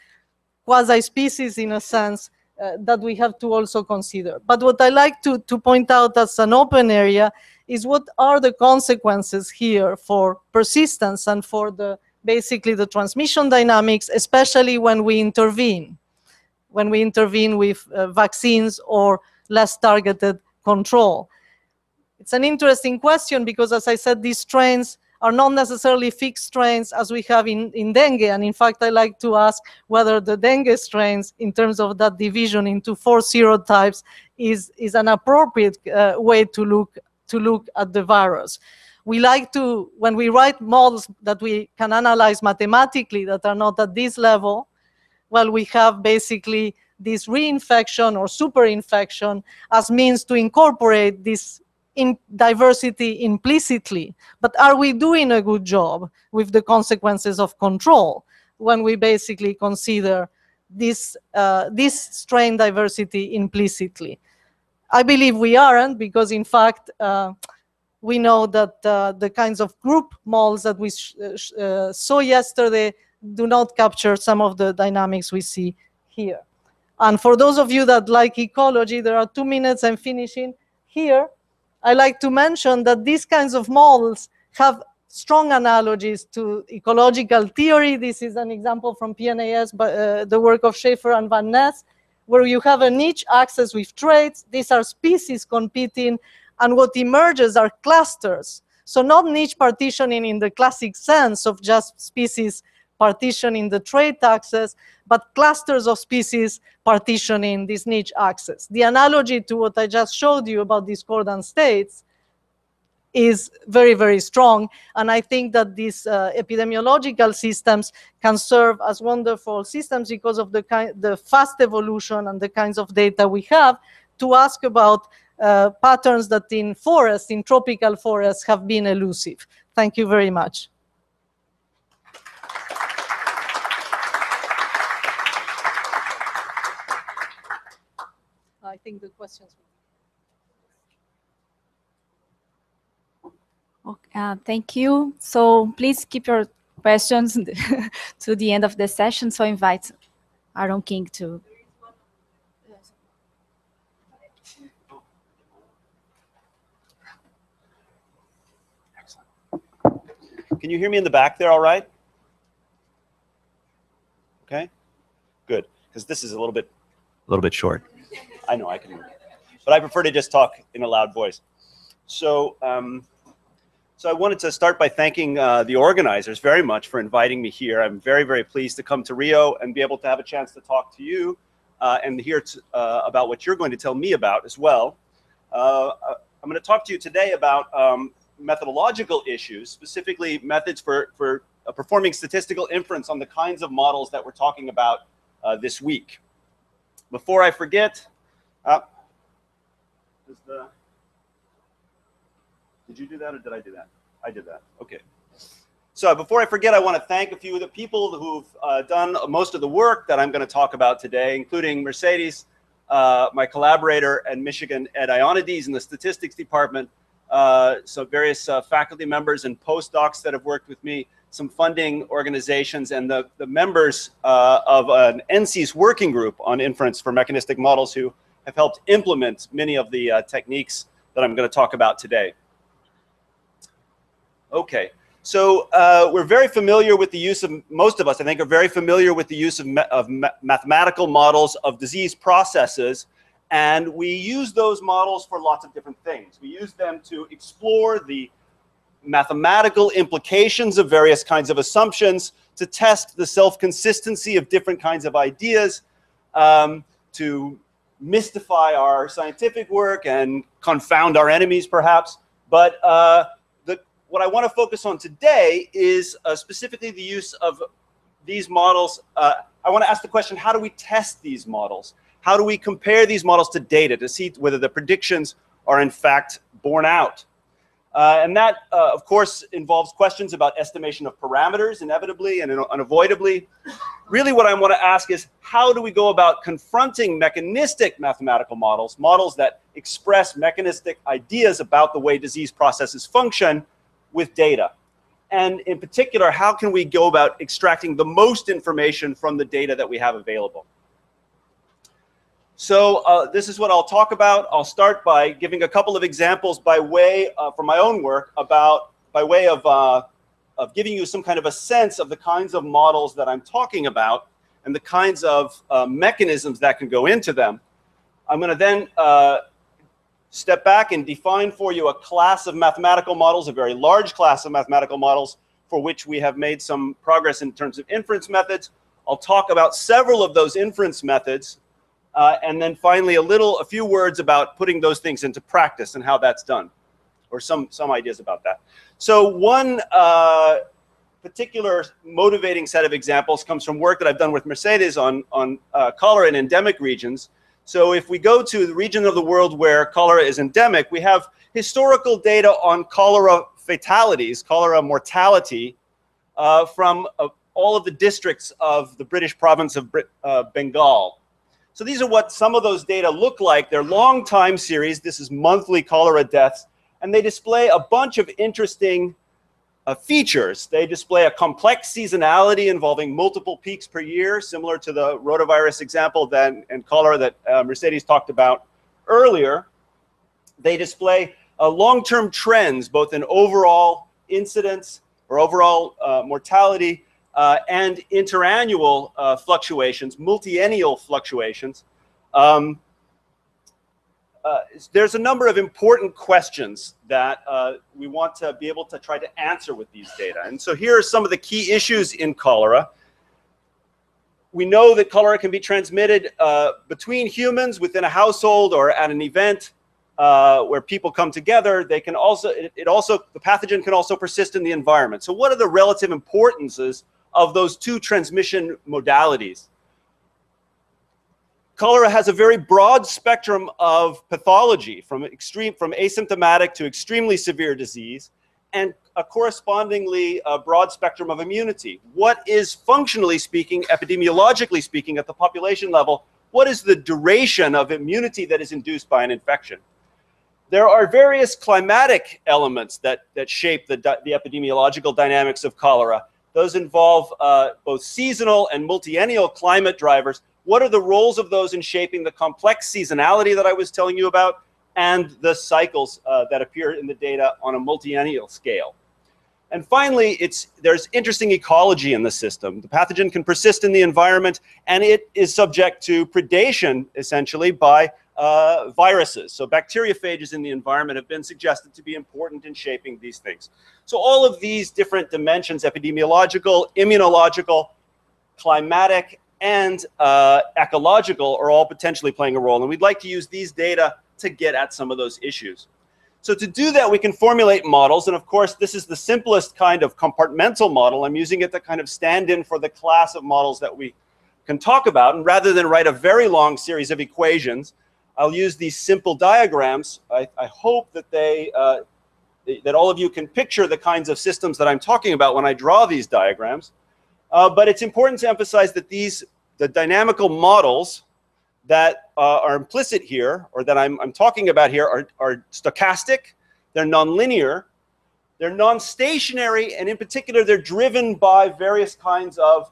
quasi-species in a sense that we have to also consider. But what I like to point out as an open area is what are the consequences here for persistence and for basically the transmission dynamics, especially when we intervene with vaccines or less targeted control. It's an interesting question because, as I said, these strains are not necessarily fixed strains as we have in dengue. And in fact, I like to ask whether the dengue strains, in terms of that division into 4 serotypes, is an appropriate way to look at the virus. We like to, when we write models that we can analyze mathematically that are not at this level, well, we have basically this reinfection or superinfection as means to incorporate this diversity implicitly. But are we doing a good job with the consequences of control when we basically consider this strain diversity implicitly? I believe we aren't, because in fact, we know that the kinds of group models that we saw yesterday do not capture some of the dynamics we see here. And for those of you that like ecology, there are 2 minutes, I'm finishing here. I like to mention that these kinds of models have strong analogies to ecological theory. This is an example from PNAS, but the work of Schaefer and Van Ness, where you have a niche axis with traits. These are species competing, and what emerges are clusters. So not niche partitioning in the classic sense of just species partitioning the trait axis, but clusters of species partitioning this niche axis. The analogy to what I just showed you about discordant states is very, very strong. And I think that these epidemiological systems can serve as wonderful systems because of the fast evolution and the kinds of data we have to ask about patterns that in forests, in tropical forests, have been elusive. Thank you very much. I think the questions. Okay, thank you. So please keep your questions to the end of the session. So I invite Aaron King to. Excellent. Can you hear me in the back there all right? Okay, good, because this is a little bit short. I know I can, but I prefer to just talk in a loud voice. So, so I wanted to start by thanking the organizers very much for inviting me here. I'm very, very pleased to come to Rio and be able to have a chance to talk to you and hear about what you're going to tell me about as well. I'm going to talk to you today about methodological issues, specifically methods for performing statistical inference on the kinds of models that we're talking about this week. Before I forget, did you do that or did I do that? I did that. Okay. So before I forget, I want to thank a few of the people who've done most of the work that I'm going to talk about today, including Mercedes, my collaborator at Michigan at Ionides in the statistics department, so various faculty members and postdocs that have worked with me, some funding organizations, and the members of an NC's working group on inference for mechanistic models who have helped implement many of the techniques that I'm going to talk about today. Okay. So we're very familiar with the use of, most of us I think are very familiar with the use of mathematical models of disease processes, and we use those models for lots of different things. We use them to explore the mathematical implications of various kinds of assumptions, to test the self-consistency of different kinds of ideas, to mystify our scientific work and confound our enemies perhaps, but what I want to focus on today is specifically the use of these models. I want to ask the question, how do we test these models? How do we compare these models to data to see whether the predictions are in fact borne out? And that, of course, involves questions about estimation of parameters, inevitably and unavoidably. Really what I want to ask is, how do we go about confronting mechanistic mathematical models, models that express mechanistic ideas about the way disease processes function, with data? And in particular, how can we go about extracting the most information from the data that we have available? So this is what I'll talk about. I'll start by giving a couple of examples by way from my own work by way of giving you some kind of a sense of the kinds of models that I'm talking about and the kinds of mechanisms that can go into them. I'm going to then step back and define for you a class of mathematical models, a very large class of mathematical models for which we have made some progress in terms of inference methods. I'll talk about several of those inference methods, and then finally a few words about putting those things into practice and how that's done, or some ideas about that. So one particular motivating set of examples comes from work that I've done with Mercedes on cholera in endemic regions. So if we go to the region of the world where cholera is endemic, we have historical data on cholera fatalities, cholera mortality, from all of the districts of the British province of Bengal. So these are what some of those data look like. They're long time series. This is monthly cholera deaths, and they display a bunch of interesting features. They display a complex seasonality involving multiple peaks per year, similar to the rotavirus example and cholera that Mercedes talked about earlier. They display long-term trends, both in overall incidence or overall mortality and interannual fluctuations, multi-ennial fluctuations. There's a number of important questions that we want to be able to try to answer with these data. And so here are some of the key issues in cholera. We know that cholera can be transmitted between humans within a household or at an event where people come together. They can also, the pathogen can also persist in the environment. So what are the relative importances of those two transmission modalities? Cholera has a very broad spectrum of pathology, from asymptomatic to extremely severe disease, and a correspondingly broad spectrum of immunity. What is, functionally speaking, epidemiologically speaking, at the population level, what is the duration of immunity that is induced by an infection? There are various climatic elements that shape the epidemiological dynamics of cholera. Those involve both seasonal and multi-ennial climate drivers. What are the roles of those in shaping the complex seasonality that I was telling you about, and the cycles that appear in the data on a multi-ennial scale? And finally, there's interesting ecology in the system. The pathogen can persist in the environment, and it is subject to predation, essentially, by viruses. So bacteriophages in the environment have been suggested to be important in shaping these things. So all of these different dimensions, epidemiological, immunological, climatic, and ecological, are all potentially playing a role. And we'd like to use these data to get at some of those issues. So to do that, we can formulate models. And of course, this is the simplest kind of compartmental model. I'm using it to kind of stand in for the class of models that we can talk about. And rather than write a very long series of equations, I'll use these simple diagrams. I hope that they that all of you can picture the kinds of systems that I'm talking about when I draw these diagrams. But it's important to emphasize that the dynamical models that are implicit here, or that I'm talking about here, are stochastic, they're nonlinear, they're non-stationary, and in particular, they're driven by various kinds of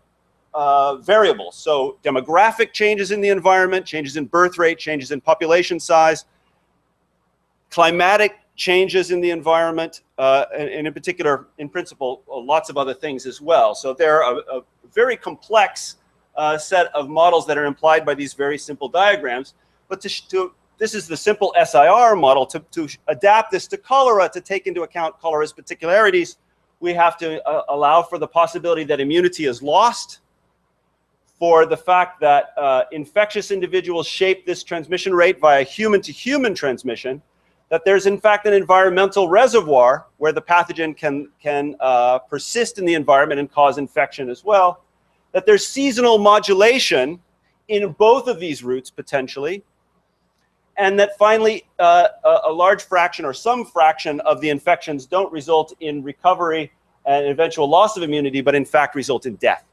variables. So demographic changes in the environment, changes in birth rate, changes in population size, climatic changes in the environment, and in particular, in principle, lots of other things as well. So they're a very complex set of models that are implied by these very simple diagrams. But this is the simple SIR model. To adapt this to cholera, to take into account cholera's particularities, we have to allow for the possibility that immunity is lost, for the fact that infectious individuals shape this transmission rate via human-to-human transmission, that there's in fact an environmental reservoir where the pathogen can persist in the environment and cause infection as well, that there's seasonal modulation in both of these routes potentially, and that finally a large fraction or some fraction of the infections don't result in recovery and eventual loss of immunity, but in fact result in death.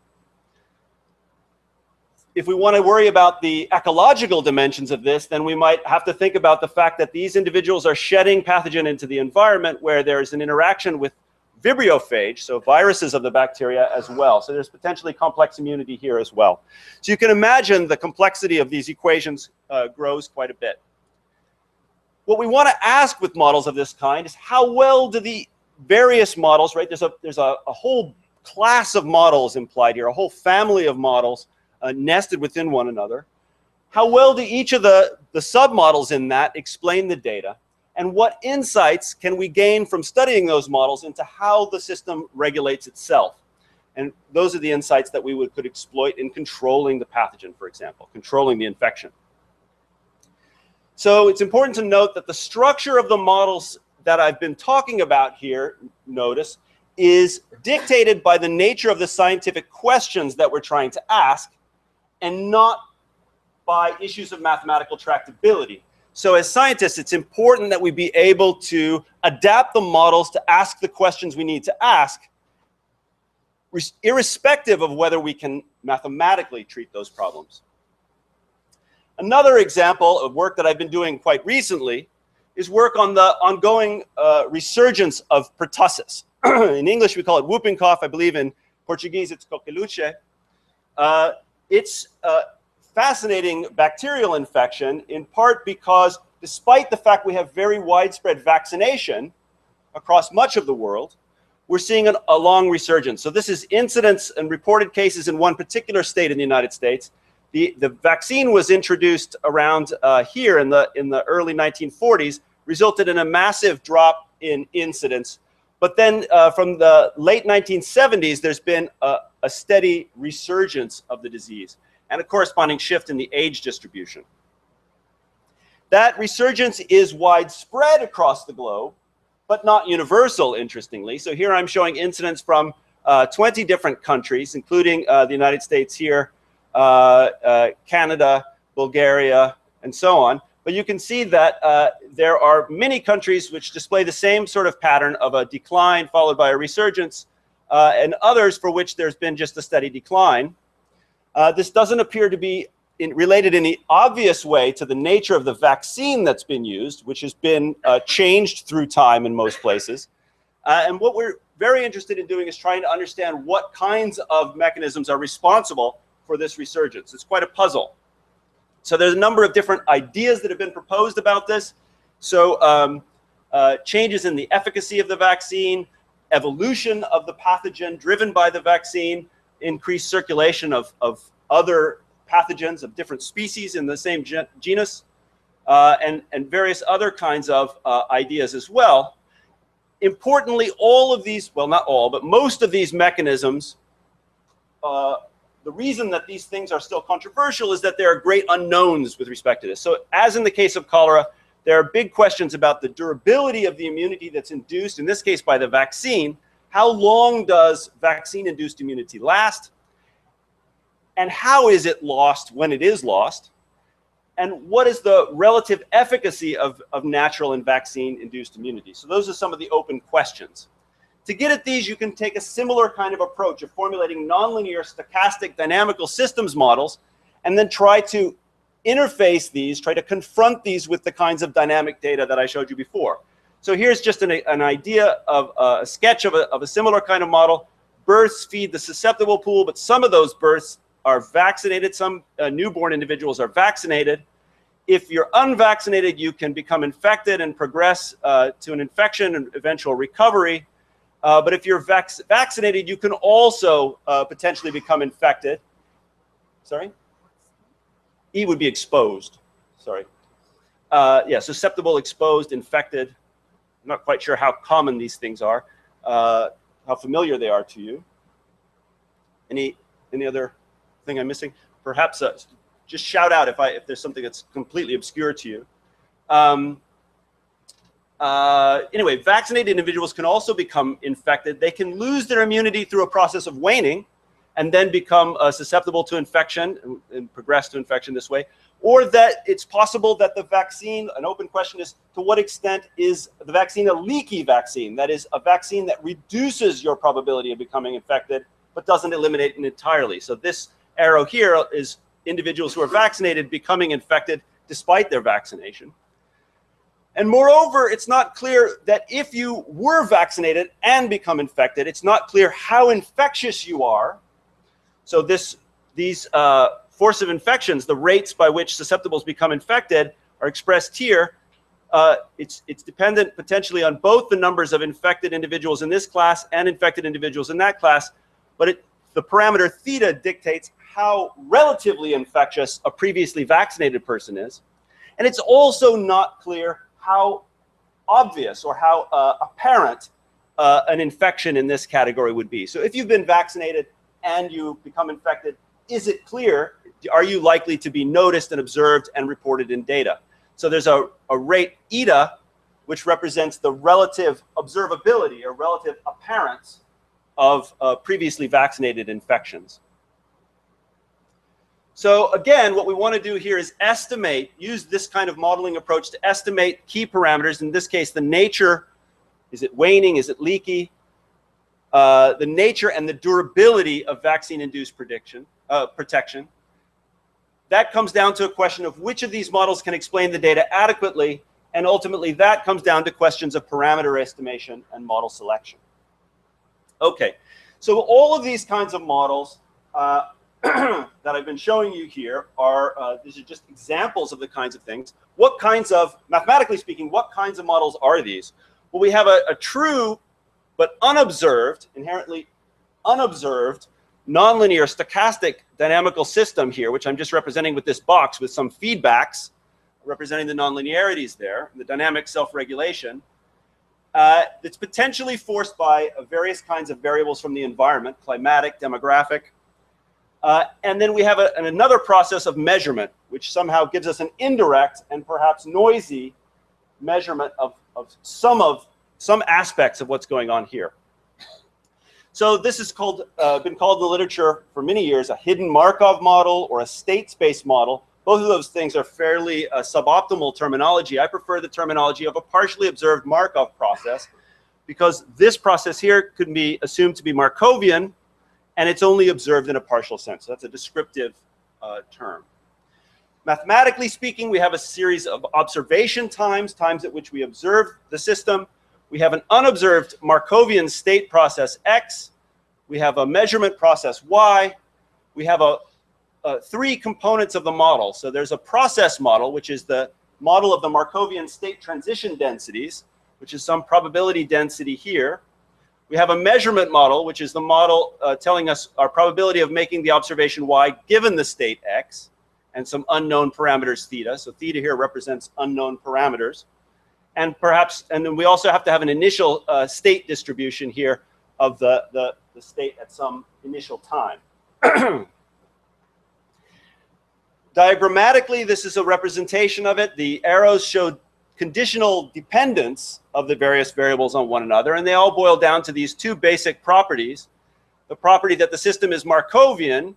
If we want to worry about the ecological dimensions of this, then we might have to think about the fact that these individuals are shedding pathogen into the environment where there's an interaction with vibriophage, so viruses of the bacteria as well. So there's potentially complex immunity here as well. So you can imagine the complexity of these equations grows quite a bit. What we want to ask with models of this kind is how well do the various models, right? There's a whole class of models implied here, a whole family of models nested within one another. How well do each of the submodels in that explain the data? And what insights can we gain from studying those models into how the system regulates itself? And those are the insights that we could exploit in controlling the pathogen, for example, controlling the infection. So it's important to note that the structure of the models that I've been talking about here, notice, is dictated by the nature of the scientific questions that we're trying to ask, and not by issues of mathematical tractability. So as scientists, it's important that we be able to adapt the models to ask the questions we need to ask, irrespective of whether we can mathematically treat those problems. Another example of work that I've been doing quite recently is work on the ongoing resurgence of pertussis. In English, we call it whooping cough. I believe in Portuguese, it's coqueluche. It's a fascinating bacterial infection, in part because despite the fact we have very widespread vaccination across much of the world, we're seeing a long resurgence. So this is incidence and reported cases in one particular state in the United States. The vaccine was introduced around here in the early 1940s, resulted in a massive drop in incidence. But then from the late 1970s, there's been a steady resurgence of the disease and a corresponding shift in the age distribution. That resurgence is widespread across the globe, but not universal, interestingly. So here I'm showing incidents from 20 different countries, including the United States here, Canada, Bulgaria, and so on. But you can see that there are many countries which display the same sort of pattern of a decline followed by a resurgence, and others for which there's been just a steady decline. This doesn't appear to be related in the obvious way to the nature of the vaccine that's been used, which has been changed through time in most places. And what we're very interested in doing is trying to understand what kinds of mechanisms are responsible for this resurgence. It's quite a puzzle. So there's a number of different ideas that have been proposed about this. So changes in the efficacy of the vaccine, evolution of the pathogen driven by the vaccine, increased circulation of other pathogens of different species in the same genus, and various other kinds of ideas as well. Importantly, all of these, well, not all, but most of these mechanisms, the reason that these things are still controversial is that there are great unknowns with respect to this. So as in the case of cholera, there are big questions about the durability of the immunity that's induced, in this case by the vaccine. How long does vaccine-induced immunity last? And how is it lost when it is lost? and what is the relative efficacy of natural and vaccine-induced immunity? So those are some of the open questions. To get at these, you can take a similar kind of approach of formulating nonlinear stochastic dynamical systems models, and then try to interface these, try to confront these with the kinds of dynamic data that I showed you before. So here's just an idea of a sketch of a similar kind of model. Births feed the susceptible pool, but some of those births are vaccinated. Some newborn individuals are vaccinated. If you're unvaccinated, you can become infected and progress to an infection and eventual recovery. But if you're vaccinated, you can also potentially become infected. Sorry? E would be exposed. Sorry. Yeah, susceptible, exposed, infected. I'm not quite sure how common these things are, how familiar they are to you. Any other thing I'm missing? Perhaps just shout out if there's something that's completely obscure to you. Anyway, vaccinated individuals can also become infected. They can lose their immunity through a process of waning and then become susceptible to infection and progress to infection this way. Or that it's possible that the vaccine, an open question is, to what extent is the vaccine a leaky vaccine? That is, a vaccine that reduces your probability of becoming infected, but doesn't eliminate it entirely. So this arrow here is individuals who are vaccinated becoming infected despite their vaccination. And moreover, it's not clear that if you were vaccinated and become infected, it's not clear how infectious you are. So these force of infections, the rates by which susceptibles become infected, are expressed here. It's dependent potentially on both the numbers of infected individuals in this class and infected individuals in that class, but the parameter theta dictates how relatively infectious a previously vaccinated person is. And it's also not clear how obvious or how apparent an infection in this category would be. So if you've been vaccinated and you become infected, is it clear? Are you likely to be noticed and observed and reported in data? So there's a rate eta, which represents the relative observability or relative appearance of previously vaccinated infections. So again, what we want to do here is use this kind of modeling approach to estimate key parameters. In this case, the nature, is it waning, is it leaky? The nature and the durability of vaccine-induced protection. That comes down to a question of which of these models can explain the data adequately, and ultimately that comes down to questions of parameter estimation and model selection. Okay, so all of these kinds of models that I've been showing you here these are just examples of the kinds of things. What kinds of, mathematically speaking, what kinds of models are these? Well, we have a true but unobserved, inherently unobserved, nonlinear stochastic dynamical system here, which I'm just representing with this box with some feedbacks, representing the nonlinearities there, the dynamic self-regulation. It's potentially forced by various kinds of variables from the environment, climatic, demographic. And then we have another process of measurement, which somehow gives us an indirect and perhaps noisy measurement of some aspects of what's going on here. So this is been called in the literature for many years a hidden Markov model or a state space model. Both of those things are fairly suboptimal terminology. I prefer the terminology of a partially observed Markov process, because this process here could be assumed to be Markovian, and it's only observed in a partial sense. So that's a descriptive term. Mathematically speaking, we have a series of observation times at which we observe the system. We have an unobserved Markovian state process X. We have a measurement process Y. We have three components of the model. So there's a process model, which is the model of the Markovian state transition densities, which is some probability density here. We have a measurement model, which is the model telling us our probability of making the observation Y given the state X, and some unknown parameters theta. So theta here represents unknown parameters. And then we also have to have an initial state distribution here of the state at some initial time. Diagrammatically, this is a representation of it. The arrows show conditional dependence of the various variables on one another, and they all boil down to these two basic properties. The property that the system is Markovian,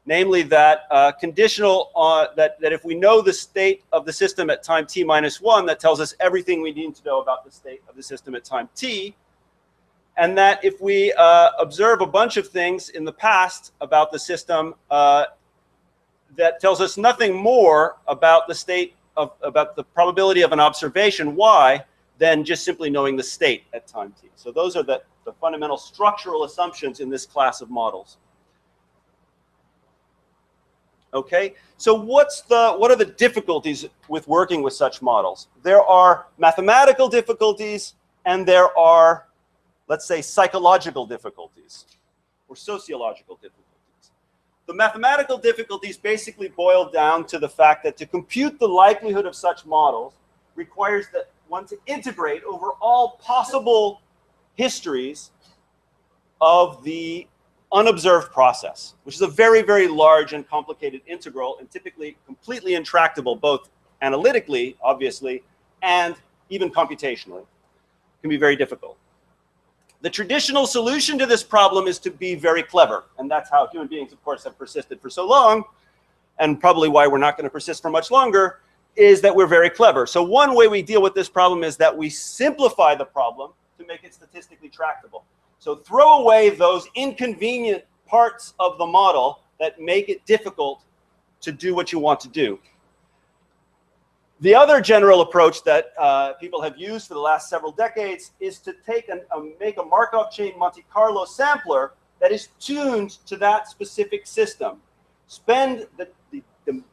namely that conditional on that if we know the state of the system at time t-1, that tells us everything we need to know about the state of the system at time t, and that if we observe a bunch of things in the past about the system that tells us nothing more about the state of, about the probability of an observation y, than just simply knowing the state at time t. So those are the fundamental structural assumptions in this class of models. Okay, so what are the difficulties with working with such models? There are mathematical difficulties and there are, let's say, psychological difficulties or sociological difficulties. The mathematical difficulties basically boil down to the fact that to compute the likelihood of such models requires that one to integrate over all possible histories of the unobserved process, which is a very, very large and complicated integral and typically completely intractable, both analytically, obviously, and even computationally. It can be very difficult. The traditional solution to this problem is to be very clever, and that's how human beings, of course, have persisted for so long, and probably why we're not going to persist for much longer, is that we're very clever. So one way we deal with this problem is that we simplify the problem to make it statistically tractable. So throw away those inconvenient parts of the model that make it difficult to do what you want to do. The other general approach that people have used for the last several decades is to take make a Markov chain Monte Carlo sampler that is tuned to that specific system. Spend the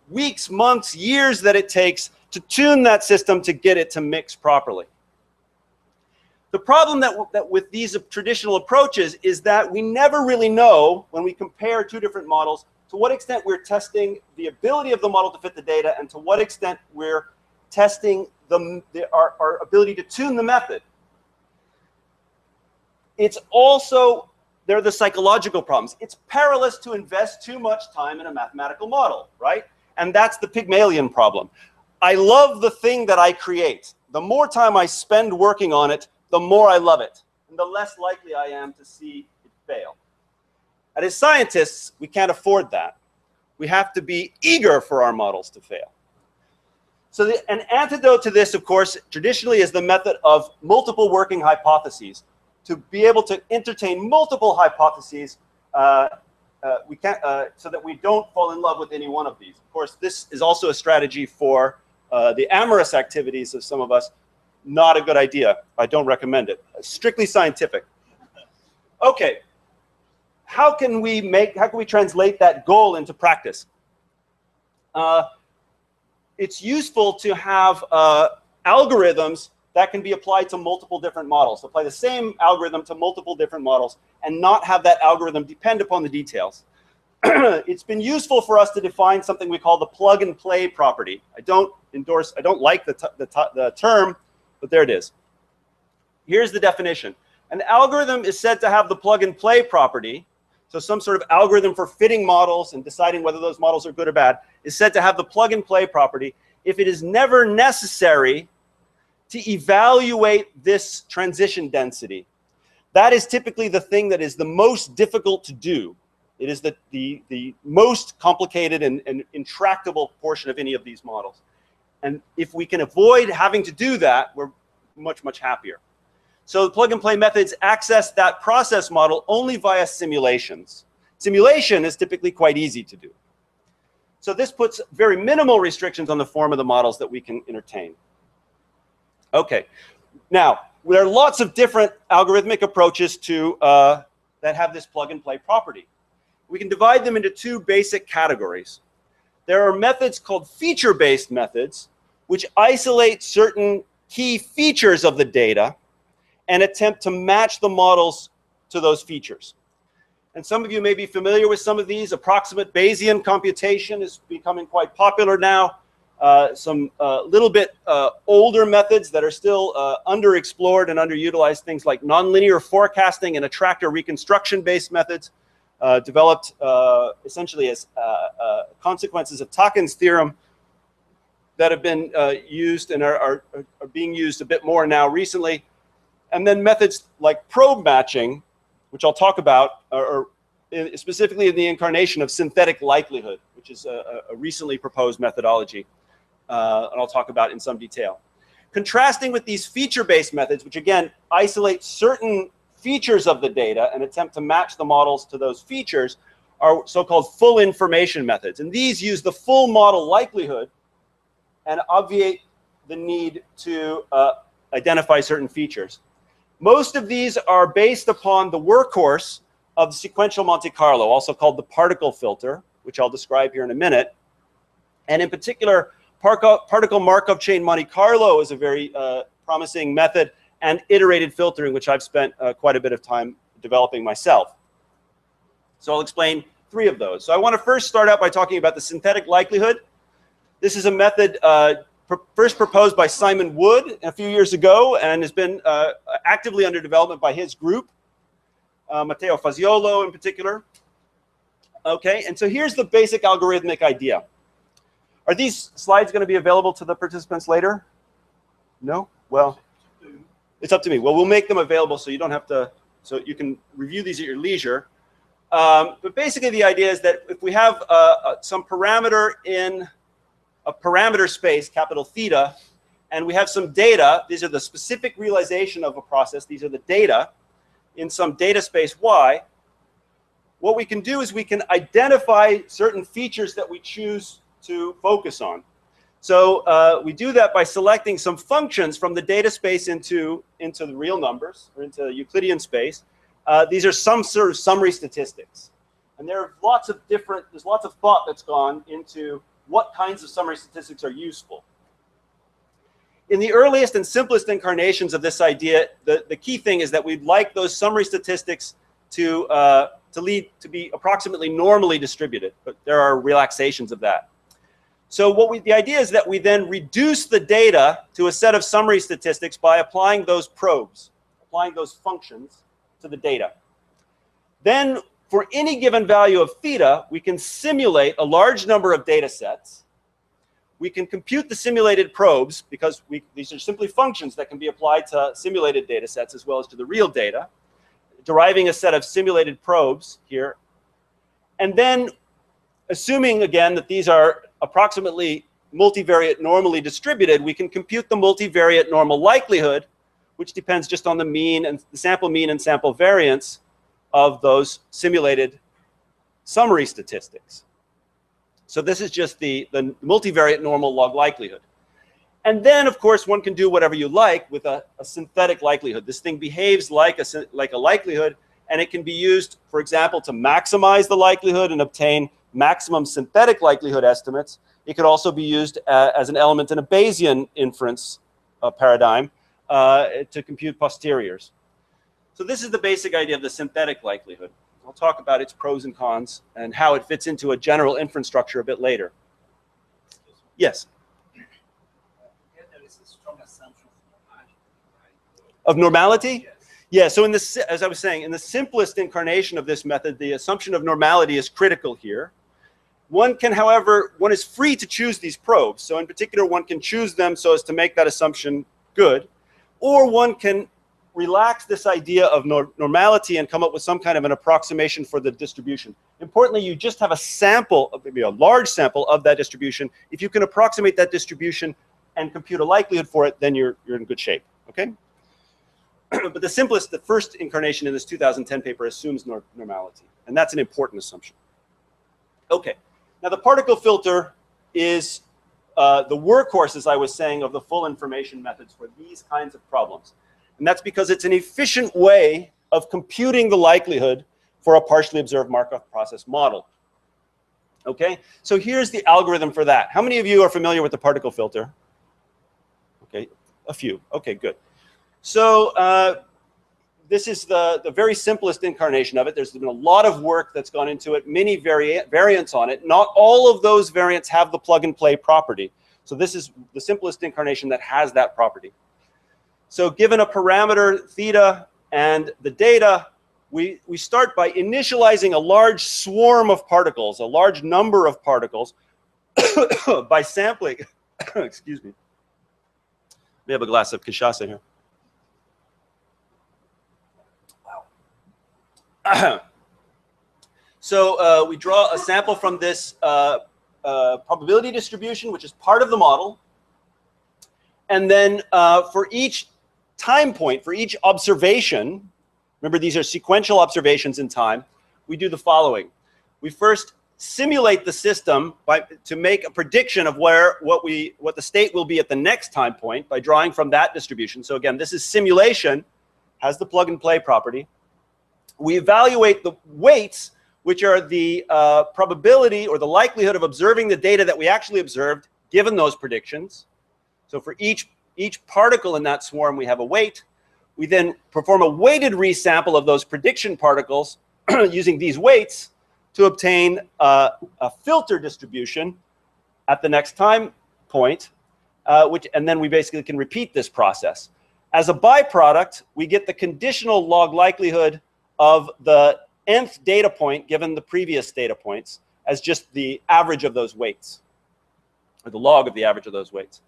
weeks, months, years that it takes to tune that system to get it to mix properly. The problem that with these traditional approaches is that we never really know, when we compare two different models, to what extent we're testing the ability of the model to fit the data and to what extent we're testing our ability to tune the method. It's also, there are the psychological problems. It's perilous to invest too much time in a mathematical model, right? And that's the Pygmalion problem. I love the thing that I create. The more time I spend working on it, the more I love it, and the less likely I am to see it fail. And as scientists, we can't afford that. We have to be eager for our models to fail. So an antidote to this, of course, traditionally is the method of multiple working hypotheses. To be able to entertain multiple hypotheses so that we don't fall in love with any one of these. Of course, this is also a strategy for the amorous activities of some of us. Not a good idea. I don't recommend it. Strictly scientific. Okay. How can we translate that goal into practice? It's useful to have algorithms that can be applied to multiple different models. Apply the same algorithm to multiple different models and not have that algorithm depend upon the details. It's been useful for us to define something we call the plug and play property. I don't like the term, but there it is. Here's the definition. An algorithm is said to have the plug and play property, so some sort of algorithm for fitting models and deciding whether those models are good or bad, is said to have the plug and play property if it is never necessary to evaluate this transition density. That is typically the thing that is the most difficult to do. It is the most complicated and intractable portion of any of these models. And if we can avoid having to do that, we're much, much happier. So the plug and play methods access that process model only via simulations. Simulation is typically quite easy to do. So this puts very minimal restrictions on the form of the models that we can entertain. Okay, now there are lots of different algorithmic approaches to that have this plug and play property. We can divide them into two basic categories. There are methods called feature-based methods, which isolate certain key features of the data and attempt to match the models to those features. And some of you may be familiar with some of these. Approximate Bayesian computation is becoming quite popular now. Some little bit older methods that are still underexplored and underutilized, things like nonlinear forecasting and attractor reconstruction-based methods, developed essentially as consequences of Takin's theorem, that have been used and are being used a bit more now recently. And then methods like probe matching, which I'll talk about, or specifically in the incarnation of synthetic likelihood, which is a recently proposed methodology, and I'll talk about in some detail. Contrasting with these feature-based methods, which again isolate certain features of the data and attempt to match the models to those features, are so-called full information methods. And these use the full model likelihood and obviate the need to identify certain features. Most of these are based upon the workhorse of the sequential Monte Carlo, also called the particle filter, which I'll describe here in a minute. And in particular, particle Markov chain Monte Carlo is a very promising method, and iterated filtering, which I've spent quite a bit of time developing myself. So I'll explain 3 of those. So I want to first start out by talking about the synthetic likelihood. This is a method first proposed by Simon Wood a few years ago and has been actively under development by his group, Matteo Faziolo in particular. Okay, and so here's the basic algorithmic idea. Are these slides going to be available to the participants later? No? Well, it's up to me. Well, we'll make them available so you don't have to, so you can review these at your leisure. But basically the idea is that if we have some parameter in a parameter space, capital theta, and we have some data, these are the specific realization of a process, these are the data, in some data space Y, what we can do is we can identify certain features that we choose to focus on. So we do that by selecting some functions from the data space into the real numbers, or into Euclidean space. These are some sort of summary statistics. And there are lots of different, there's lots of thought that's gone into what kinds of summary statistics are useful. In the earliest and simplest incarnations of this idea, the key thing is that we'd like those summary statistics to be approximately normally distributed, but there are relaxations of that. So the idea is that we then reduce the data to a set of summary statistics by applying those probes, applying those functions to the data. Then for any given value of theta, we can simulate a large number of data sets. We can compute the simulated probes because these are simply functions that can be applied to simulated data sets as well as to the real data, deriving a set of simulated probes here. And then assuming again that these are approximately multivariate normally distributed, we can compute the multivariate normal likelihood, which depends just on the mean and the sample mean and sample variance of those simulated summary statistics. So this is just the multivariate normal log likelihood. And then, of course, one can do whatever you like with a synthetic likelihood. This thing behaves like a likelihood, and it can be used, for example, to maximize the likelihood and obtain maximum synthetic likelihood estimates. It could also be used as an element in a Bayesian inference paradigm to compute posteriors. So this is the basic idea of the synthetic likelihood. I'll talk about its pros and cons and how it fits into a general inference structure a bit later. Yes? There is a strong assumption of normality? Yes. Yeah, so in this, as I was saying, in the simplest incarnation of this method, the assumption of normality is critical here. One can, however, one is free to choose these probes. So in particular, one can choose them so as to make that assumption good. Or one can relax this idea of normality and come up with some kind of an approximation for the distribution. Importantly, you just have a sample, maybe a large sample of that distribution. If you can approximate that distribution and compute a likelihood for it, then you're in good shape, okay? But the first incarnation in this 2010 paper assumes normality, and that's an important assumption. Okay, now the particle filter is the workhorse, as I was saying, of the full information methods for these kinds of problems. And that's because it's an efficient way of computing the likelihood for a partially observed Markov process model. Okay, so here's the algorithm for that. How many of you are familiar with the particle filter? Okay, a few. Okay, good. So this is the very simplest incarnation of it. There's been a lot of work that's gone into it, many variants on it. Not all of those variants have the plug-and-play property. So this is the simplest incarnation that has that property. So given a parameter theta and the data, we start by initializing a large swarm of particles, a large number of particles, by sampling. Excuse me. We have a glass of cachaça here. Wow. So we draw a sample from this probability distribution, which is part of the model. And then for each time point, for each observation, remember these are sequential observations in time, we do the following. We first simulate the system to make a prediction of what the state will be at the next time point by drawing from that distribution. So again, this is simulation, has the plug and play property. We evaluate the weights, which are the probability or the likelihood of observing the data that we actually observed given those predictions. So for each particle in that swarm, we have a weight. We then perform a weighted resample of those prediction particles using these weights to obtain a filter distribution at the next time point, and then we basically can repeat this process. As a byproduct, we get the conditional log likelihood of the nth data point given the previous data points as just the average of those weights, or the log of the average of those weights.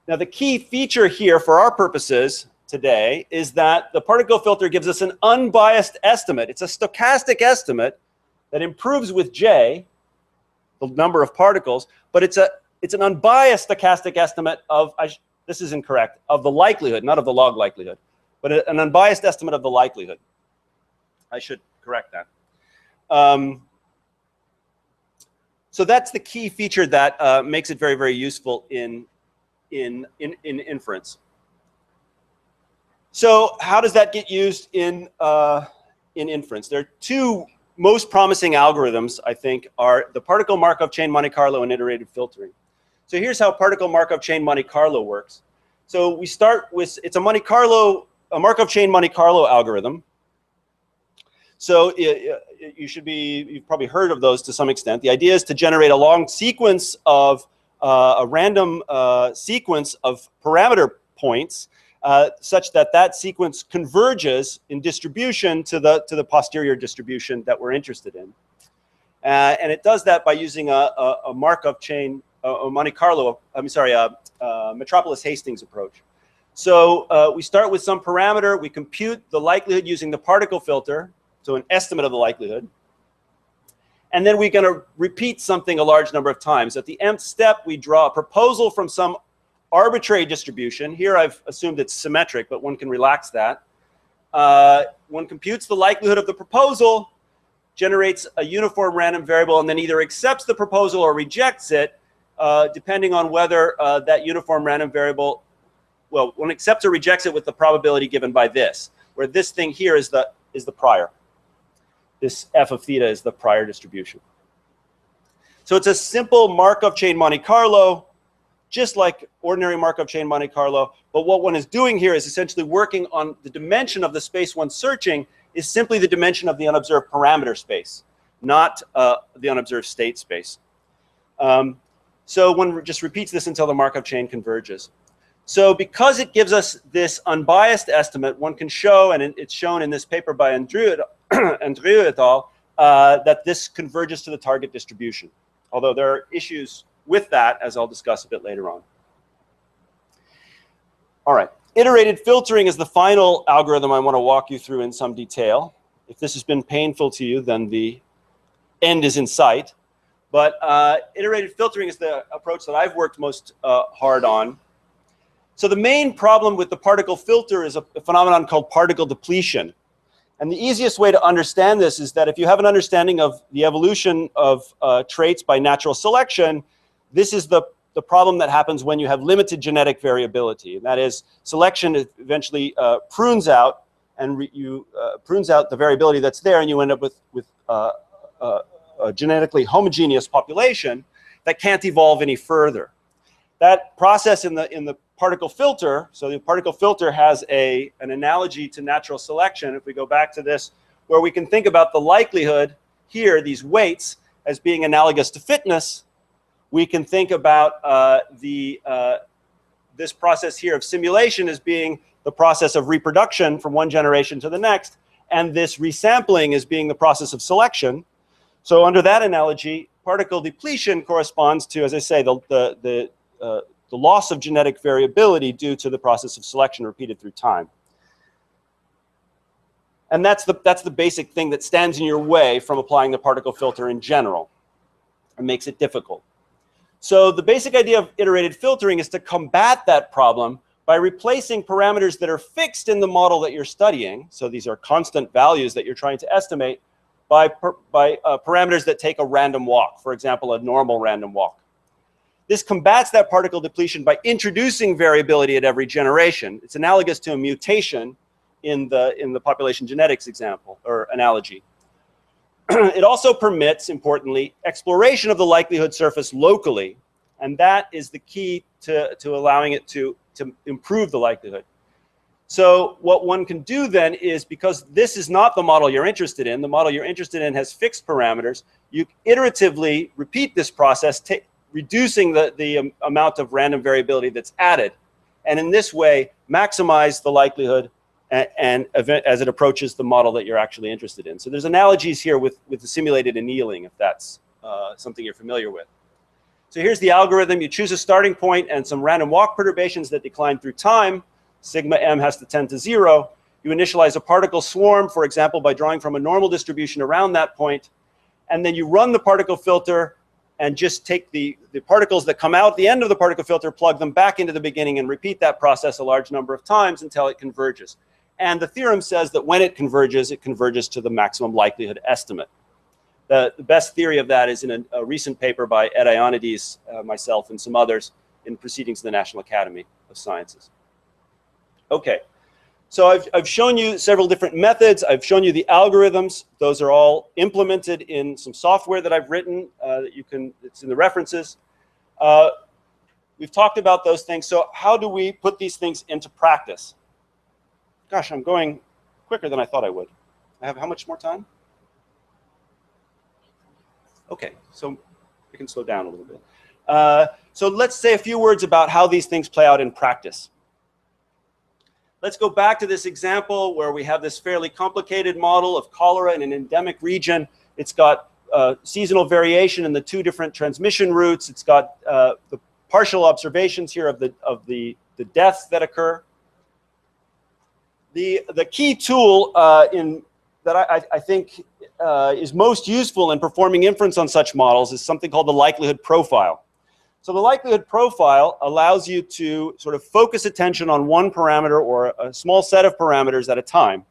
Now, the key feature here for our purposes today is that the particle filter gives us an unbiased estimate. It's a stochastic estimate that improves with J, the number of particles, but it's an unbiased stochastic estimate of, this is incorrect, of the likelihood, not of the log likelihood, but an unbiased estimate of the likelihood. I should correct that. So that's the key feature that makes it very, very useful in inference. So how does that get used in inference? There are two most promising algorithms, I think, are the particle Markov chain Monte Carlo and iterated filtering. So here's how particle Markov chain Monte Carlo works. So we start with, it's a Markov chain Monte Carlo algorithm. So you've probably heard of those to some extent. The idea is to generate a long sequence of, a random sequence of parameter points such that that sequence converges in distribution to the posterior distribution that we're interested in. And it does that by using a Markov chain, a Monte Carlo, Metropolis Hastings approach. So we start with some parameter, we compute the likelihood using the particle filter, so an estimate of the likelihood. And then we're going to repeat something a large number of times. At the nth step, we draw a proposal from some arbitrary distribution. Here I've assumed it's symmetric, but one can relax that. One computes the likelihood of the proposal, generates a uniform random variable, and then either accepts the proposal or rejects it, depending on whether that uniform random variable, well, one accepts or rejects it with the probability given by this, where this thing here is the prior. This f of theta is the prior distribution. So it's a simple Markov chain Monte Carlo, just like ordinary Markov chain Monte Carlo. But what one is doing here is essentially working on the dimension of the space one searching is simply the dimension of the unobserved parameter space, not the unobserved state space. So one just repeats this until the Markov chain converges. So because it gives us this unbiased estimate, one can show, and it's shown in this paper by Andrew et al., that this converges to the target distribution. Although there are issues with that, as I'll discuss a bit later on. All right, iterated filtering is the final algorithm I want to walk you through in some detail. If this has been painful to you, then the end is in sight. But iterated filtering is the approach that I've worked most hard on. So the main problem with the particle filter is a phenomenon called particle depletion. And the easiest way to understand this is that if you have an understanding of the evolution of traits by natural selection, this is the problem that happens when you have limited genetic variability. And that is, selection eventually prunes out, and prunes out the variability that's there, and you end up with a genetically homogeneous population that can't evolve any further. That process in the particle filter, so the particle filter has an analogy to natural selection. If we go back to this, where we can think about the likelihood here, these weights, as being analogous to fitness, we can think about this process here of simulation as being the process of reproduction from one generation to the next, and this resampling as being the process of selection. So under that analogy, particle depletion corresponds to, as I say, the loss of genetic variability due to the process of selection repeated through time. And that's the basic thing that stands in your way from applying the particle filter in general and makes it difficult. So the basic idea of iterated filtering is to combat that problem by replacing parameters that are fixed in the model that you're studying. So these are constant values that you're trying to estimate by parameters that take a random walk, for example, a normal random walk. This combats that particle depletion by introducing variability at every generation. It's analogous to a mutation in the population genetics example or analogy. It also permits, importantly, exploration of the likelihood surface locally, and that is the key to allowing it to improve the likelihood. So what one can do then is, because this is not the model you're interested in, the model you're interested in has fixed parameters, you iteratively repeat this process, reducing the amount of random variability that's added, and in this way maximize the likelihood and as it approaches the model that you're actually interested in. So there's analogies here with the simulated annealing, if that's something you're familiar with. So here's the algorithm. You choose a starting point and some random walk perturbations that decline through time. Sigma m has to tend to 0. You initialize a particle swarm, for example, by drawing from a normal distribution around that point. And then you run the particle filter and just take the particles that come out at the end of the particle filter, plug them back into the beginning, and repeat that process a large number of times until it converges. And the theorem says that when it converges to the maximum likelihood estimate. The best theory of that is in a recent paper by Ed Ionides, myself, and some others in Proceedings of the National Academy of Sciences. Okay, so I've shown you several different methods. I've shown you the algorithms. Those are all implemented in some software that I've written that you can, it's in the references. We've talked about those things. So how do we put these things into practice? Gosh, I'm going quicker than I thought I would. I have how much more time? Okay, so we can slow down a little bit. So let's say a few words about how these things play out in practice. Let's go back to this example where we have this fairly complicated model of cholera in an endemic region. It's got seasonal variation in the 2 different transmission routes. It's got the partial observations here of the deaths that occur. The key tool that I think is most useful in performing inference on such models is something called the likelihood profile. So the likelihood profile allows you to sort of focus attention on one parameter or a small set of parameters at a time.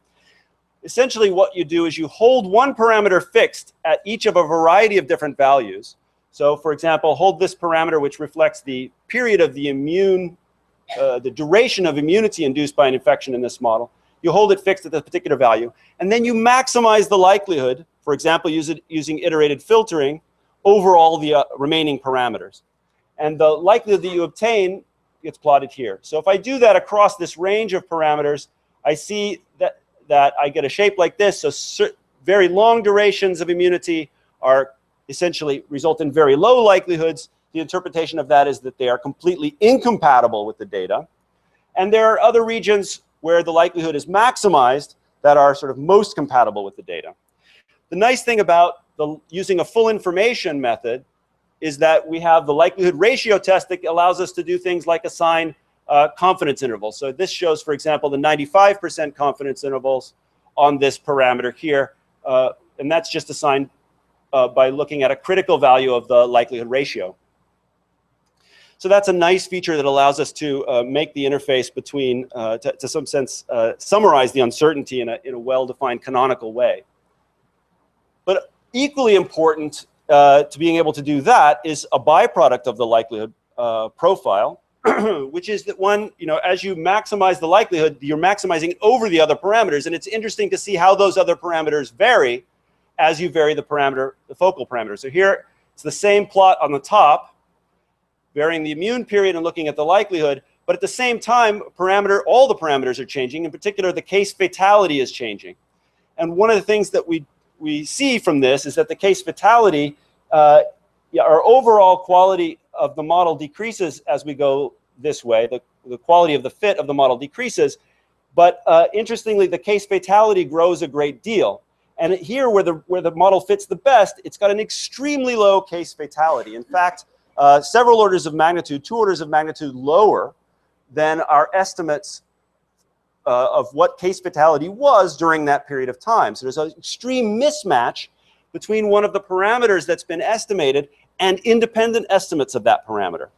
Essentially what you do is you hold one parameter fixed at each of a variety of different values. So for example, hold this parameter which reflects the period of the the duration of immunity induced by an infection in this model. You hold it fixed at a particular value, and then you maximize the likelihood, for example, using iterated filtering, over all the remaining parameters. And the likelihood that you obtain gets plotted here. So if I do that across this range of parameters, I see that I get a shape like this. So very long durations of immunity are essentially result in very low likelihoods. The interpretation of that is that they are completely incompatible with the data. And there are other regions where the likelihood is maximized that are sort of most compatible with the data. The nice thing about using a full information method is that we have the likelihood ratio test that allows us to do things like assign confidence intervals. So this shows, for example, the 95% confidence intervals on this parameter here. And that's just assigned by looking at a critical value of the likelihood ratio. So that's a nice feature that allows us to make the interface between, to some sense, summarize the uncertainty in a well-defined canonical way. But equally important to being able to do that is a byproduct of the likelihood profile, which is that as you maximize the likelihood, you're maximizing over the other parameters. And it's interesting to see how those other parameters vary as you vary the focal parameter. So here, it's the same plot on the top, varying the immune period and looking at the likelihood. But at the same time, all the parameters are changing. In particular, the case fatality is changing. And one of the things that we see from this is that the case fatality, our overall quality of the model decreases as we go this way. The quality of the fit of the model decreases. But interestingly, the case fatality grows a great deal. And here, where the model fits the best, it's got an extremely low case fatality. In fact, several orders of magnitude, 2 orders of magnitude lower than our estimates of what case fatality was during that period of time. So there's an extreme mismatch between one of the parameters that's been estimated and independent estimates of that parameter.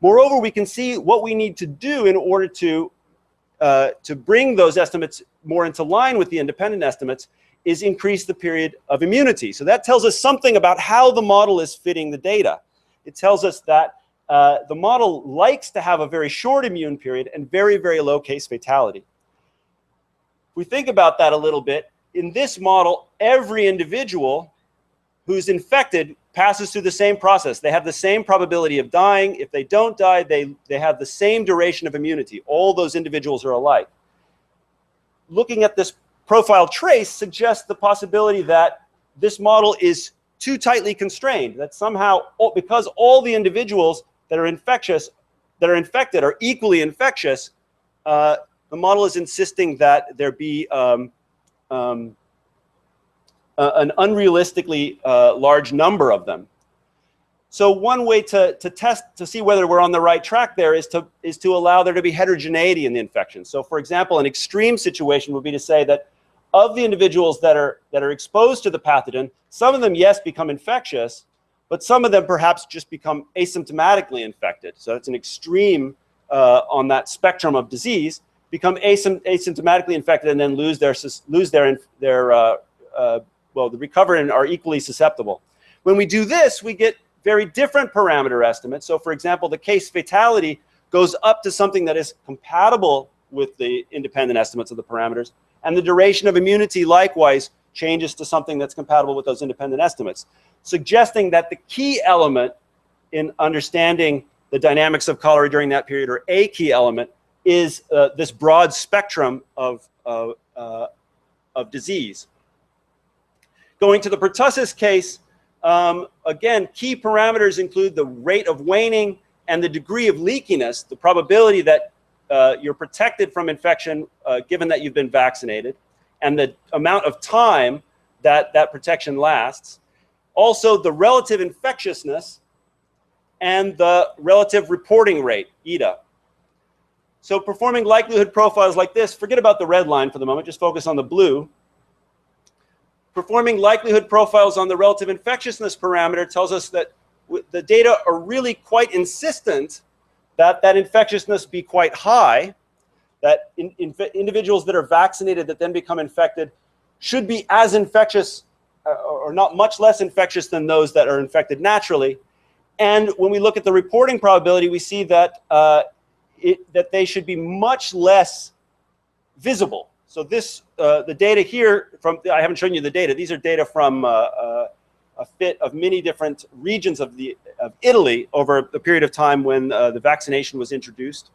Moreover, we can see what we need to do in order to bring those estimates more into line with the independent estimates is increase the period of immunity. So that tells us something about how the model is fitting the data. It tells us that the model likes to have a very short immune period and very, very low case fatality. If we think about that a little bit, in this model, every individual who's infected passes through the same process. They have the same probability of dying. If they don't die, they have the same duration of immunity. All those individuals are alike. Looking at this profile trace suggests the possibility that this model is too tightly constrained, that somehow, because all the individuals that are infected are equally infectious, the model is insisting that there be an unrealistically large number of them. So one way to test to see whether we're on the right track there is to allow there to be heterogeneity in the infection. So for example, an extreme situation would be to say that of the individuals that are exposed to the pathogen, some of them, yes, become infectious, but some of them perhaps just become asymptomatically infected. So that's an extreme on that spectrum of disease, become asymptomatically infected and then recover and are equally susceptible. When we do this, we get very different parameter estimates. So for example, the case fatality goes up to something that is compatible with the independent estimates of the parameters, and the duration of immunity likewise changes to something that's compatible with those independent estimates, suggesting that the key element in understanding the dynamics of cholera during that period, or a key element, is this broad spectrum of disease. Going to the pertussis case, again, key parameters include the rate of waning and the degree of leakiness, the probability that you're protected from infection given that you've been vaccinated, and the amount of time that that protection lasts. Also, the relative infectiousness and the relative reporting rate, ETA. So performing likelihood profiles like this, forget about the red line for the moment, just focus on the blue. Performing likelihood profiles on the relative infectiousness parameter tells us that the data are really quite insistent that that infectiousness be quite high, that individuals that are vaccinated that then become infected should be as infectious or not much less infectious than those that are infected naturally. And when we look at the reporting probability, we see that, that they should be much less visible. So this, the data here, I haven't shown you the data. These are data from a fit of many different regions of Italy over a period of time when the vaccination was introduced.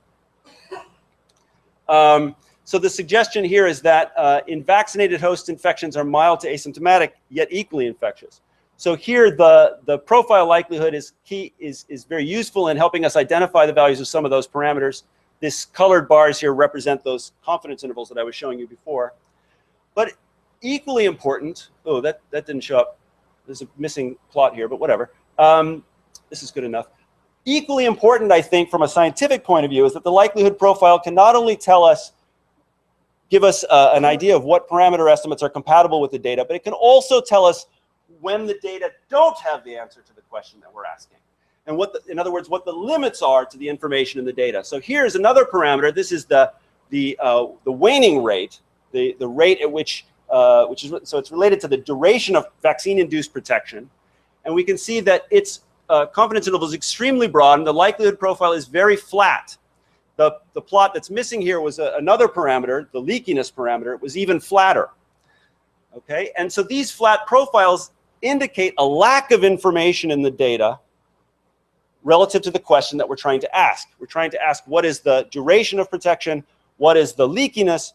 So the suggestion here is that in vaccinated host, infections are mild to asymptomatic, yet equally infectious. So here the profile likelihood is very useful in helping us identify the values of some of those parameters. This colored bars here represent those confidence intervals that I was showing you before. But equally important, oh, that didn't show up. There's a missing plot here, but whatever. This is good enough. Equally important, I think, from a scientific point of view, is that the likelihood profile can not only give us an idea of what parameter estimates are compatible with the data, but it can also tell us when the data don't have the answer to the question that we're asking. And in other words, what the limits are to the information in the data. So here's another parameter. This is the waning rate, the rate at which, so it's related to the duration of vaccine-induced protection. And we can see that its confidence interval is extremely broad, and the likelihood profile is very flat. The plot that's missing here was another parameter, the leakiness parameter. It was even flatter. Okay, and so these flat profiles indicate a lack of information in the data relative to the question that we're trying to ask. We're trying to ask what is the duration of protection, what is the leakiness,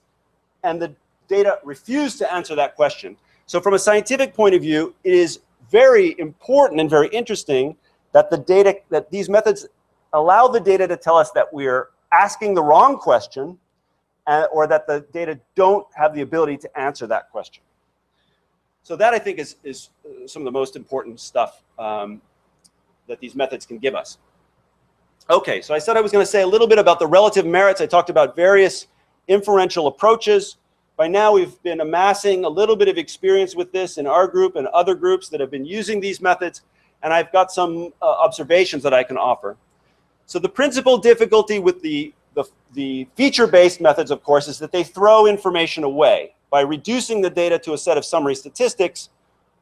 and the data refuse to answer that question. So from a scientific point of view, it is very important and very interesting that these methods allow the data to tell us that we're asking the wrong question, or that the data don't have the ability to answer that question. So that, I think, is some of the most important stuff that these methods can give us. Okay, so I said I was going to say a little bit about the relative merits. I talked about various inferential approaches. By now, we've been amassing a little bit of experience with this in our group and other groups that have been using these methods, and I've got some observations that I can offer. So the principal difficulty with the feature-based methods, of course, is that they throw information away. By reducing the data to a set of summary statistics,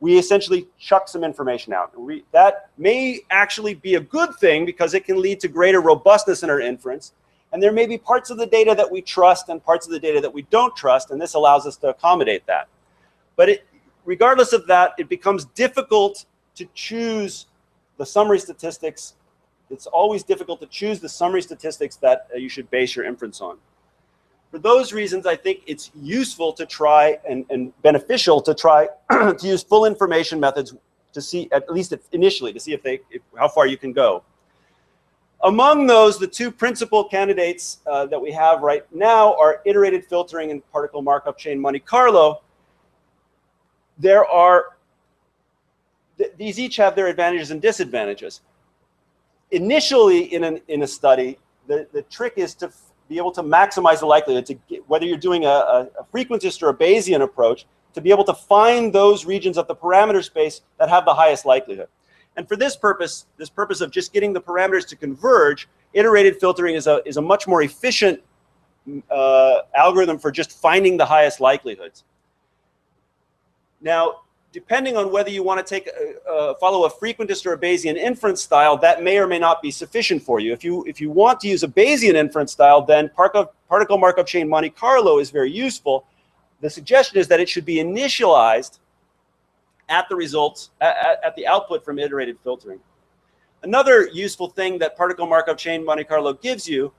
we essentially chuck some information out. That may actually be a good thing because it can lead to greater robustness in our inference. And there may be parts of the data that we trust and parts of the data that we don't trust, and this allows us to accommodate that. But regardless of that, it becomes difficult to choose the summary statistics. It's always difficult to choose the summary statistics that you should base your inference on. For those reasons, I think it's useful to try and beneficial to try to use full information methods to see, at least initially, to see how far you can go. Among those, the two principal candidates that we have right now are iterated filtering and particle Markov chain Monte Carlo. These each have their advantages and disadvantages. Initially, in a study, the trick is to be able to maximize the likelihood to get, whether you're doing a frequentist or a Bayesian approach, to be able to find those regions of the parameter space that have the highest likelihood. And for this purpose of just getting the parameters to converge, iterated filtering is a much more efficient algorithm for just finding the highest likelihoods. Now, depending on whether you want to follow a frequentist or a Bayesian inference style, that may or may not be sufficient for you. If you want to use a Bayesian inference style, then particle Markov chain Monte Carlo is very useful. The suggestion is that it should be initialized at the results, at the output from iterated filtering. Another useful thing that particle Markov chain Monte Carlo gives you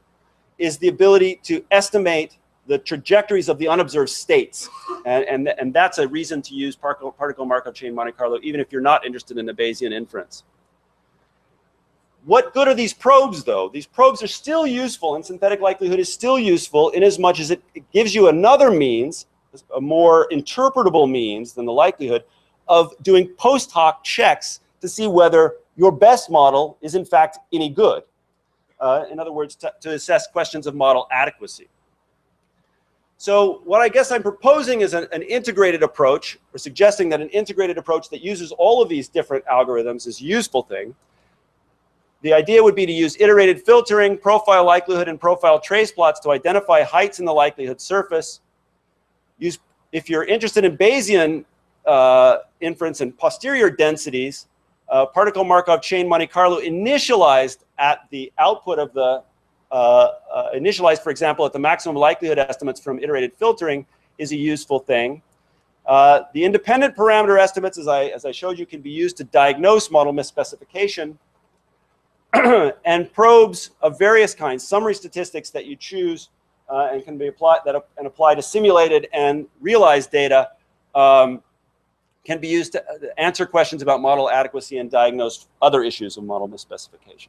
is the ability to estimate the trajectories of the unobserved states. And that's a reason to use particle Markov chain Monte Carlo, even if you're not interested in the Bayesian inference. What good are these probes, though? These probes are still useful, and synthetic likelihood is still useful in as much as it gives you another means, a more interpretable means than the likelihood, of doing post hoc checks to see whether your best model is in fact any good. In other words, to assess questions of model adequacy. So what I guess I'm proposing is an integrated approach, or suggesting that an integrated approach that uses all of these different algorithms is a useful thing. The idea would be to use iterated filtering, profile likelihood, and profile trace plots to identify heights in the likelihood surface. If you're interested in Bayesian inference and posterior densities, particle Markov chain Monte Carlo initialized at the output of the initialized, for example, at the maximum likelihood estimates from iterated filtering is a useful thing. The independent parameter estimates, as I showed you, can be used to diagnose model misspecification. And probes of various kinds, summary statistics that you choose and can be applied and apply to simulated and realized data, can be used to answer questions about model adequacy and diagnose other issues of model misspecification.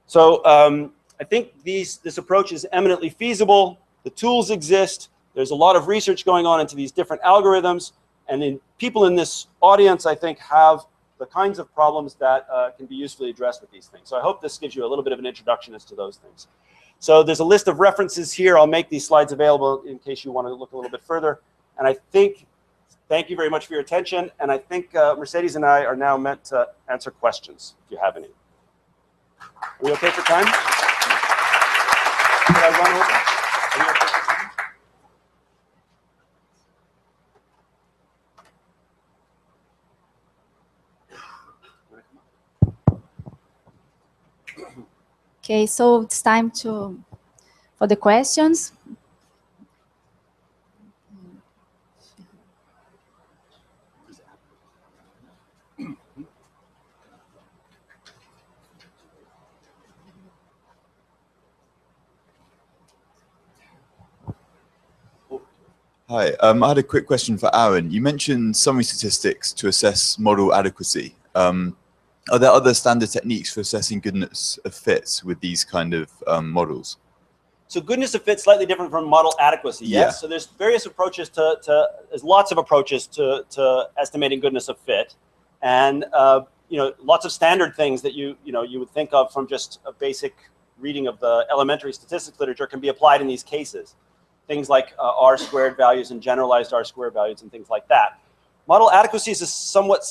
So I think this approach is eminently feasible. The tools exist. There's a lot of research going on into these different algorithms. And people in this audience, I think, have the kinds of problems that can be usefully addressed with these things. So I hope this gives you a little bit of an introduction as to those things. So there's a list of references here. I'll make these slides available in case you want to look a little bit further. And I think, thank you very much for your attention. And I think Mercedes and I are now meant to answer questions, if you have any. Are we okay for time? Did I run over? Are we okay for time? Okay, so it's time for the questions. Hi, I had a quick question for Aaron. You mentioned summary statistics to assess model adequacy. Are there other standard techniques for assessing goodness of fits with these kind of models? So goodness of fit is slightly different from model adequacy, yes? Yeah. So there's various approaches there's lots of approaches to estimating goodness of fit. And lots of standard things that you would think of from just a basic reading of the elementary statistics literature can be applied in these cases. things like R squared values and generalized R squared values and things like that. Model adequacy is a somewhat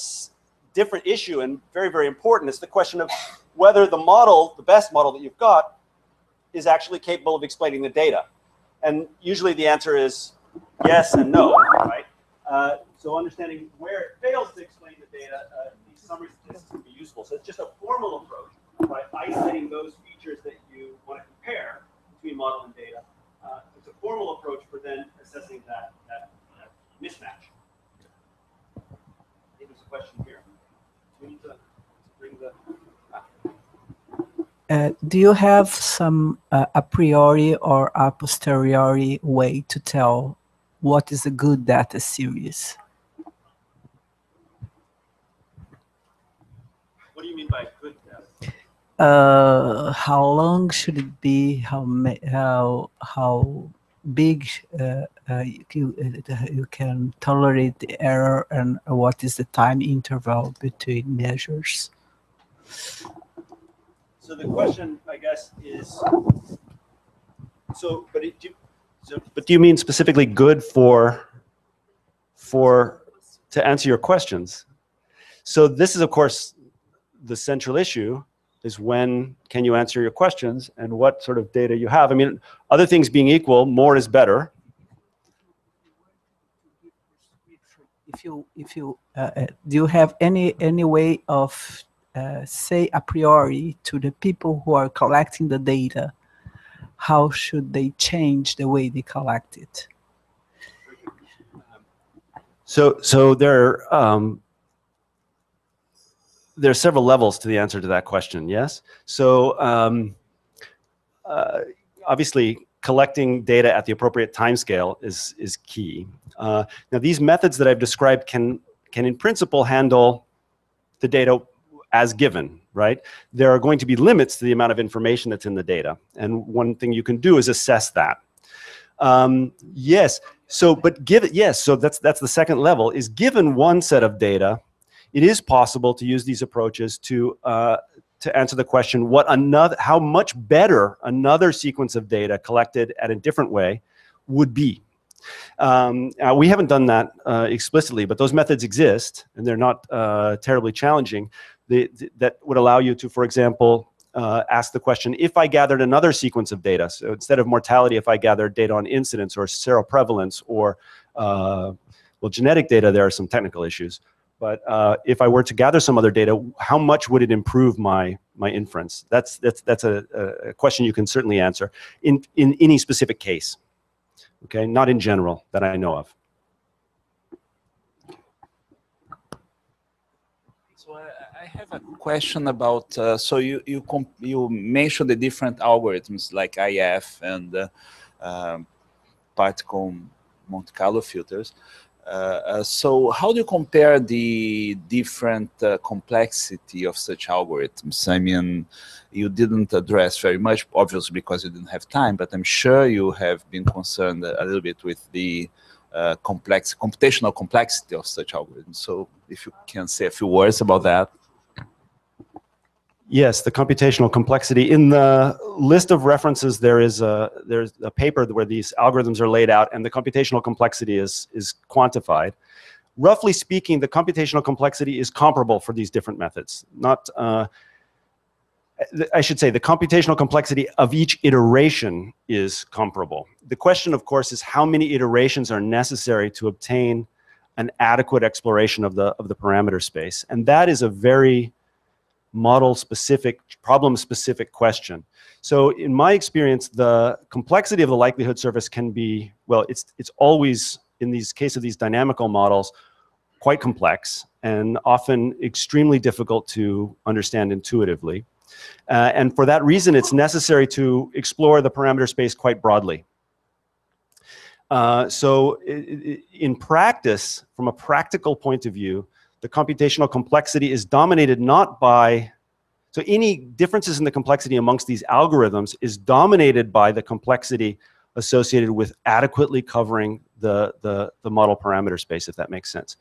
different issue and very, very important. It's the question of whether the model, the best model that you've got, is actually capable of explaining the data. And usually the answer is yes and no, right? So understanding where it fails to explain the data, these summary statistics can be useful. So it's just a formal approach by isolating those features that you want to compare between model and data. It's a formal approach for then assessing that mismatch. I think there's a question here. We need to bring the... Do you have some a priori or a posteriori way to tell what is a good data series? What do you mean by good data? How long should it be? How big you can tolerate the error, and what is the time interval between measures? So the question, I guess, is but do you mean specifically good to answer your questions? So this is, of course, the central issue, is when can you answer your questions and what sort of data you have. I mean, other things being equal, more is better. Do you have any way of say a priori to the people who are collecting the data, how should they change the way they collect it? So there are several levels to the answer to that question, yes? So obviously, collecting data at the appropriate timescale is key. Now, these methods that I've described can in principle handle the data as given, right? There are going to be limits to the amount of information that's in the data. And one thing you can do is assess that. Yes, so that's the second level, is given one set of data, it is possible to use these approaches to answer the question, how much better another sequence of data collected at a different way would be. We haven't done that explicitly, but those methods exist, and they're not terribly challenging. That would allow you to, for example, ask the question, if I gathered another sequence of data, so instead of mortality, if I gathered data on incidence or seroprevalence or, well, genetic data, there are some technical issues. But if I were to gather some other data, how much would it improve my inference? That's a question you can certainly answer in any specific case. Okay, not in general that I know of. So I have a question about, so you mentioned the different algorithms like IF and particle Monte Carlo filters. So how do you compare the different complexity of such algorithms? I mean, you didn't address very much, obviously because you didn't have time, but I'm sure you have been concerned a little bit with the computational complexity of such algorithms. So if you can say a few words about that. Yes, the computational complexity. In the list of references, there's a paper where these algorithms are laid out and the computational complexity is quantified. Roughly speaking, the computational complexity is comparable for these different methods. Not, I should say, the computational complexity of each iteration is comparable. The question, of course, is how many iterations are necessary to obtain an adequate exploration of the parameter space, and that is a very model-specific, problem-specific question. So in my experience, the complexity of the likelihood surface can be, well, it's always, in these case of these dynamical models, quite complex and often extremely difficult to understand intuitively. And for that reason, it's necessary to explore the parameter space quite broadly. In practice, from a practical point of view, the computational complexity is dominated not by, so any differences in the complexity amongst these algorithms is dominated by the complexity associated with adequately covering the model parameter space, if that makes sense.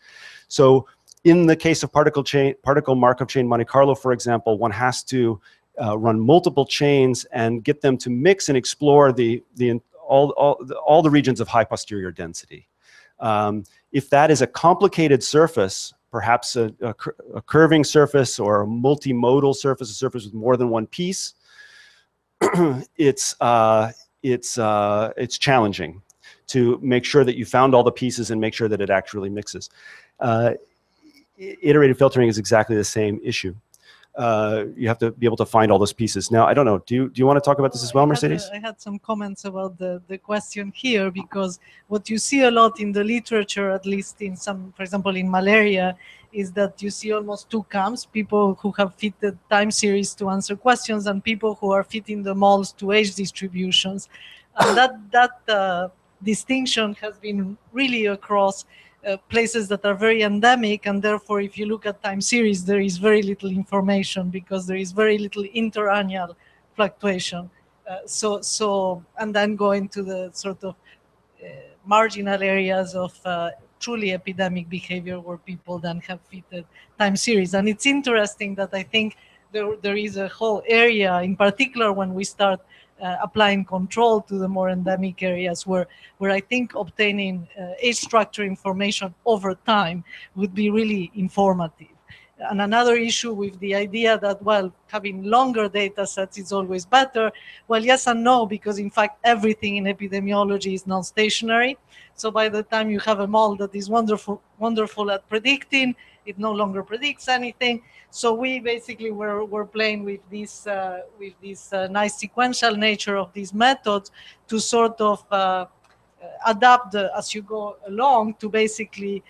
So in the case of particle Markov chain Monte Carlo, for example, one has to run multiple chains and get them to mix and explore all the regions of high posterior density. If that is a complicated surface, perhaps a curving surface or a multimodal surface, a surface with more than one piece, it's challenging to make sure that you found all the pieces and make sure that it actually mixes. Iterated filtering is exactly the same issue. You have to be able to find all those pieces. Now, I don't know, do you want to talk about this as well, Mercedes? I had some comments about the question here, because what you see a lot in the literature, at least in some, for example, in malaria, is that you see almost two camps: people who have fit the time series to answer questions and people who are fitting the models to age distributions. And that distinction has been really across places that are very endemic, and therefore if you look at time series, there is very little information because there is very little interannual fluctuation. And then going to the sort of marginal areas of truly epidemic behavior where people then have fitted time series. And it's interesting that I think there is a whole area, in particular when we start applying control to the more endemic areas, where I think obtaining age structure information over time would be really informative. And another issue with the idea that, well, having longer data sets is always better. Well, yes and no, because in fact, everything in epidemiology is non-stationary. So by the time you have a model that is wonderful at predicting, it no longer predicts anything. So we basically were playing with this nice sequential nature of these methods to sort of adapt as you go along to basically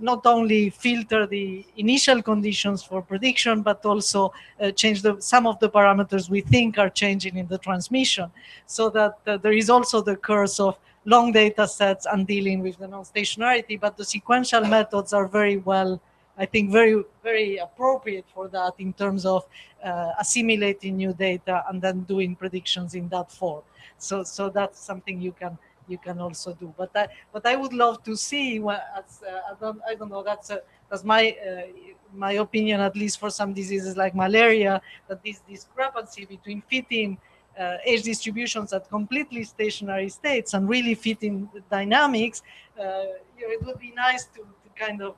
not only filter the initial conditions for prediction, but also change some of the parameters we think are changing in the transmission, so that there is also the curse of long data sets and dealing with the non-stationarity. But the sequential methods are very well, I think, very, very appropriate for that in terms of assimilating new data and then doing predictions in that form. So that's something you can also do. But I would love to see. I don't know. That's my opinion, at least for some diseases like malaria, that this discrepancy between fitting age distributions at completely stationary states and really fitting the dynamics, it would be nice to kind of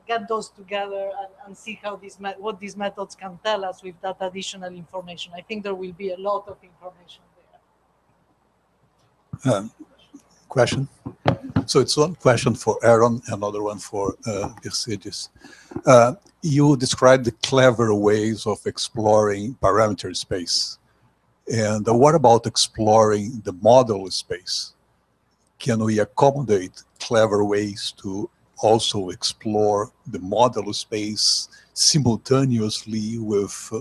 get those together and see how what these methods can tell us with that additional information. I think there will be a lot of information there. Question. So it's one question for Aaron, another one for Mercedes. You described the clever ways of exploring parameter space. And what about exploring the model space? Can we accommodate clever ways to also explore the model space simultaneously with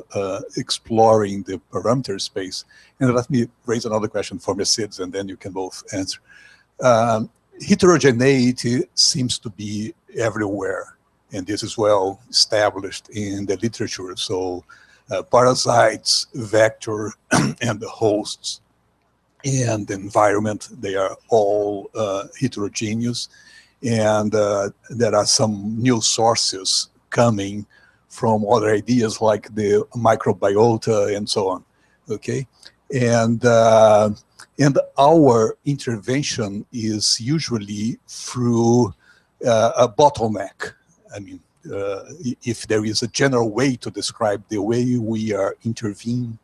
exploring the parameter space? And let me raise another question for Mercedes, and then you can both answer. Heterogeneity seems to be everywhere, and this is well established in the literature. So parasites, vector, and the hosts and the environment, they are all heterogeneous. And there are some new sources coming from other ideas like the microbiota and so on, okay? And our intervention is usually through a bottleneck. I mean, if there is a general way to describe the way we are intervening,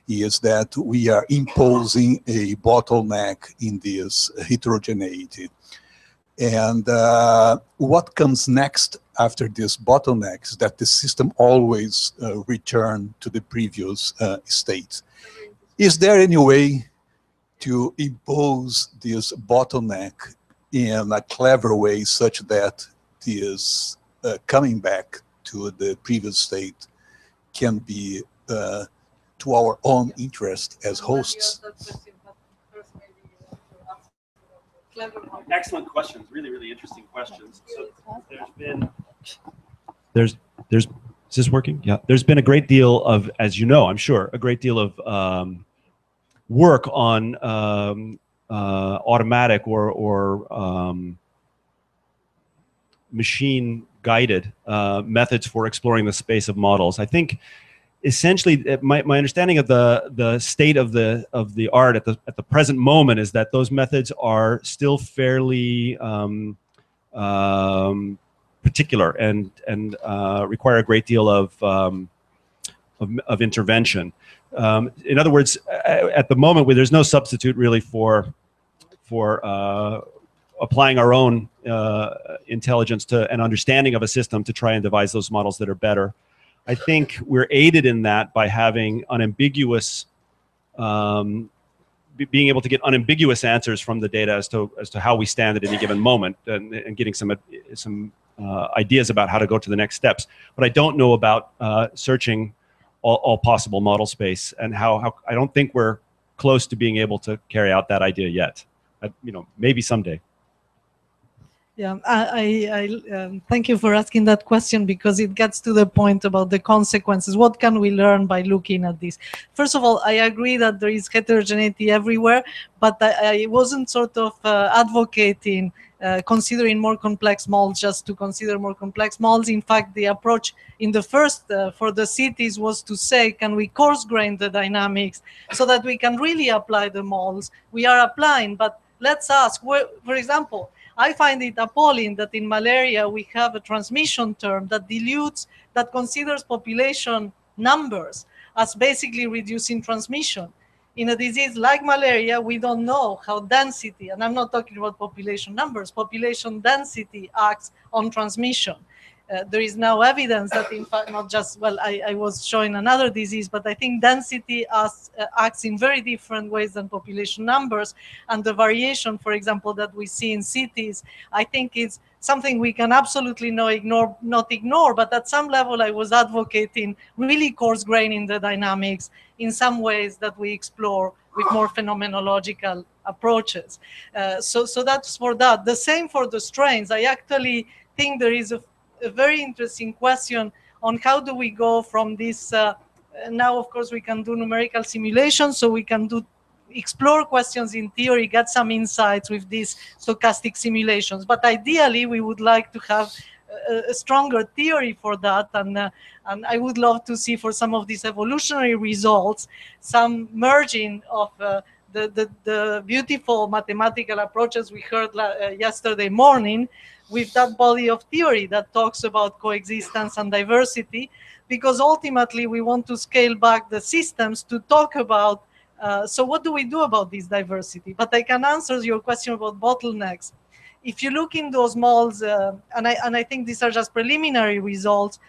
is that we are imposing a bottleneck in this heterogeneity. And what comes next after this bottleneck is that the system always return to the previous state. Is there any way to impose this bottleneck in a clever way such that this coming back to the previous state can be to our own interest as hosts? Excellent questions, really, really interesting questions. So is this working? Yeah, there's been a great deal of, as you know, I'm sure, a great deal of work on automatic or machine-guided methods for exploring the space of models. I think essentially, my understanding of the state of the art at the present moment is that those methods are still fairly particular and require a great deal of intervention. In other words, at the moment, where there's no substitute really for applying our own intelligence to an understanding of a system to try and devise those models that are better. I think we're aided in that by having unambiguous, being able to get unambiguous answers from the data as to how we stand at any given moment, and getting some ideas about how to go to the next steps. But I don't know about searching all possible model space, and how I don't think we're close to being able to carry out that idea yet. Maybe someday. Yeah, I thank you for asking that question, because it gets to the point about the consequences. What can we learn by looking at this? First of all, I agree that there is heterogeneity everywhere, but I wasn't sort of advocating considering more complex models just to consider more complex models. In fact, the approach in the first for the cities was to say, can we coarse grain the dynamics so that we can really apply the models? We are applying, but let's ask, for example, I find it appalling that in malaria we have a transmission term that dilutes, that considers population numbers as basically reducing transmission. In a disease like malaria, we don't know how density, and I'm not talking about population numbers, population density acts on transmission. There is now evidence that, in fact, not just, well, I was showing another disease, but I think density acts in very different ways than population numbers. And the variation, for example, that we see in cities, I think is something we can absolutely not ignore, but at some level I was advocating really coarse graining the dynamics in some ways that we explore with more phenomenological approaches. So that's for that. The same for the strains. I actually think there is a very interesting question on how do we go from this. Now, of course, we can do numerical simulations, so we can explore questions in theory, get some insights with these stochastic simulations. But ideally, we would like to have a stronger theory for that, and I would love to see for some of these evolutionary results some merging of the beautiful mathematical approaches we heard yesterday morning with that body of theory that talks about coexistence and diversity, because ultimately we want to scale back the systems to talk about, so what do we do about this diversity? But I can answer your question about bottlenecks. If you look in those models, and I think these are just preliminary results,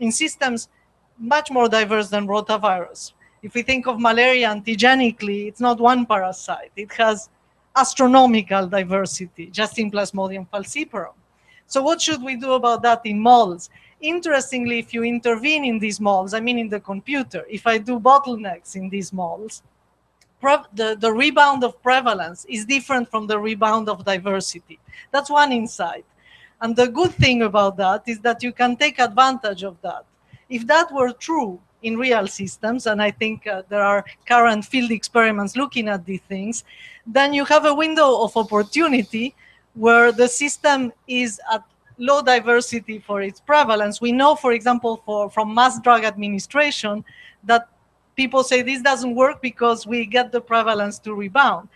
in systems much more diverse than rotavirus. If we think of malaria antigenically, it's not one parasite. It has astronomical diversity, just in Plasmodium falciparum. So what should we do about that in models? Interestingly, if you intervene in these models, I mean in the computer, if I do bottlenecks in these models, the rebound of prevalence is different from the rebound of diversity. That's one insight. And the good thing about that is that you can take advantage of that. If that were true in real systems, and I think there are current field experiments looking at these things, then you have a window of opportunity where the system is at low diversity for its prevalence. We know, for example, from mass drug administration, that people say this doesn't work because we get the prevalence to rebound.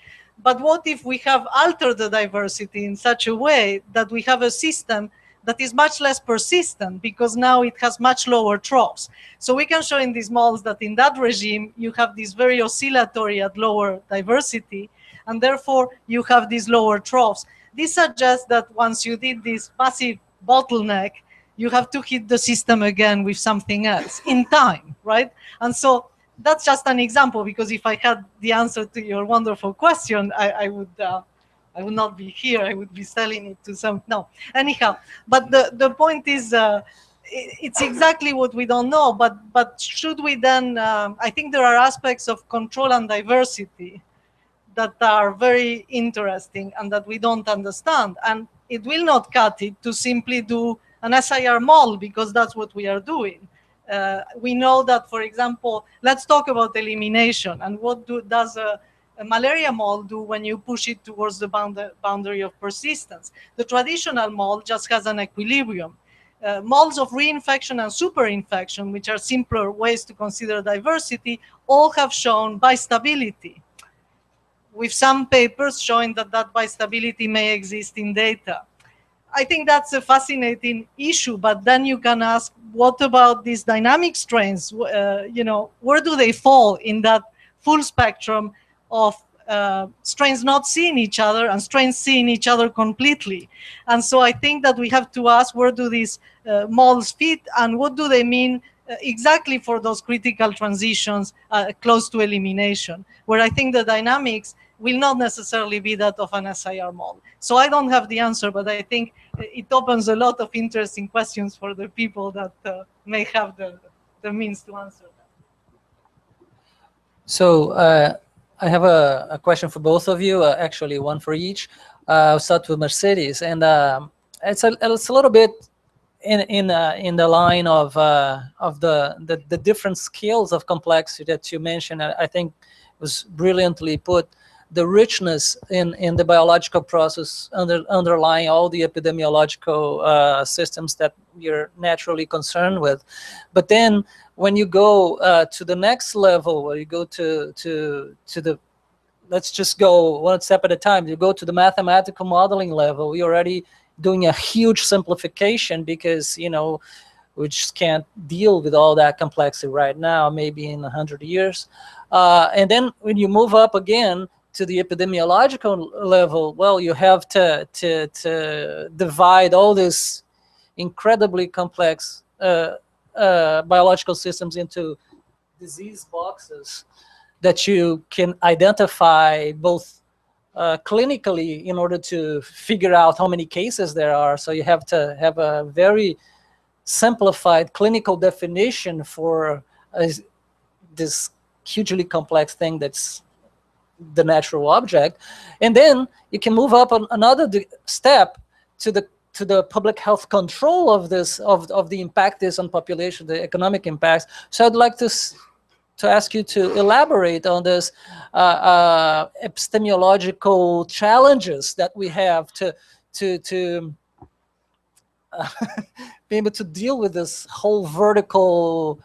But what if we have altered the diversity in such a way that we have a system that is much less persistent, because now it has much lower troughs? So we can show in these models that in that regime, you have this very oscillatory at lower diversity, and therefore you have these lower troughs. This suggests that once you did this massive bottleneck, you have to hit the system again with something else in time, right? And so that's just an example, because if I had the answer to your wonderful question, I would not be here. I would be selling it to some, no. Anyhow, but the point is, it's exactly what we don't know, but should we then, I think there are aspects of control and diversity that are very interesting and that we don't understand. And it will not cut it to simply do an SIR model, because that's what we are doing. We know that, for example, let's talk about elimination and what does a malaria model do when you push it towards the boundary of persistence. The traditional model just has an equilibrium. Models of reinfection and superinfection, which are simpler ways to consider diversity, all have shown bistability, with some papers showing that that bistability may exist in data. I think that's a fascinating issue, but then you can ask, what about these dynamic strains? You know, where do they fall in that full spectrum of strains not seeing each other and strains seeing each other completely? And so I think that we have to ask, where do these models fit, and what do they mean exactly for those critical transitions close to elimination, where I think the dynamics will not necessarily be that of an SIR model. So I don't have the answer, but I think it opens a lot of interesting questions for the people that may have the means to answer them. So I have a question for both of you, actually one for each. I'll start with Mercedes, and it's a little bit in the line of the different scales of complexity that you mentioned. I think was brilliantly put. The richness in the biological process underlying all the epidemiological systems that you're naturally concerned with. But then when you go to the next level, where you go to the, let's just go one step at a time, you go to the mathematical modeling level, you're already doing a huge simplification, because, you know, we just can't deal with all that complexity right now, maybe in 100 years. And then when you move up again to the epidemiological level, well, you have to divide all these incredibly complex biological systems into disease boxes that you can identify both clinically in order to figure out how many cases there are. So you have to have a very simplified clinical definition for this hugely complex thing that's the natural object. And then you can move up on another step to the public health control of this, of the impact is on population, the economic impacts. So I'd like to ask you to elaborate on this epistemological challenges that we have to be able to deal with this whole vertical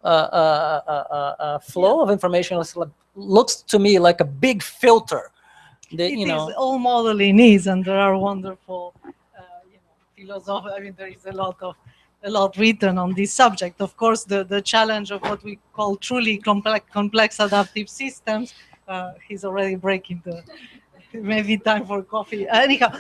flow of information. Looks to me like a big filter. It is all modeling is, and there are wonderful philosophy. I mean, there is a lot written on this subject. Of course, the challenge of what we call truly complex adaptive systems. He's already breaking the. Maybe time for coffee. Anyhow,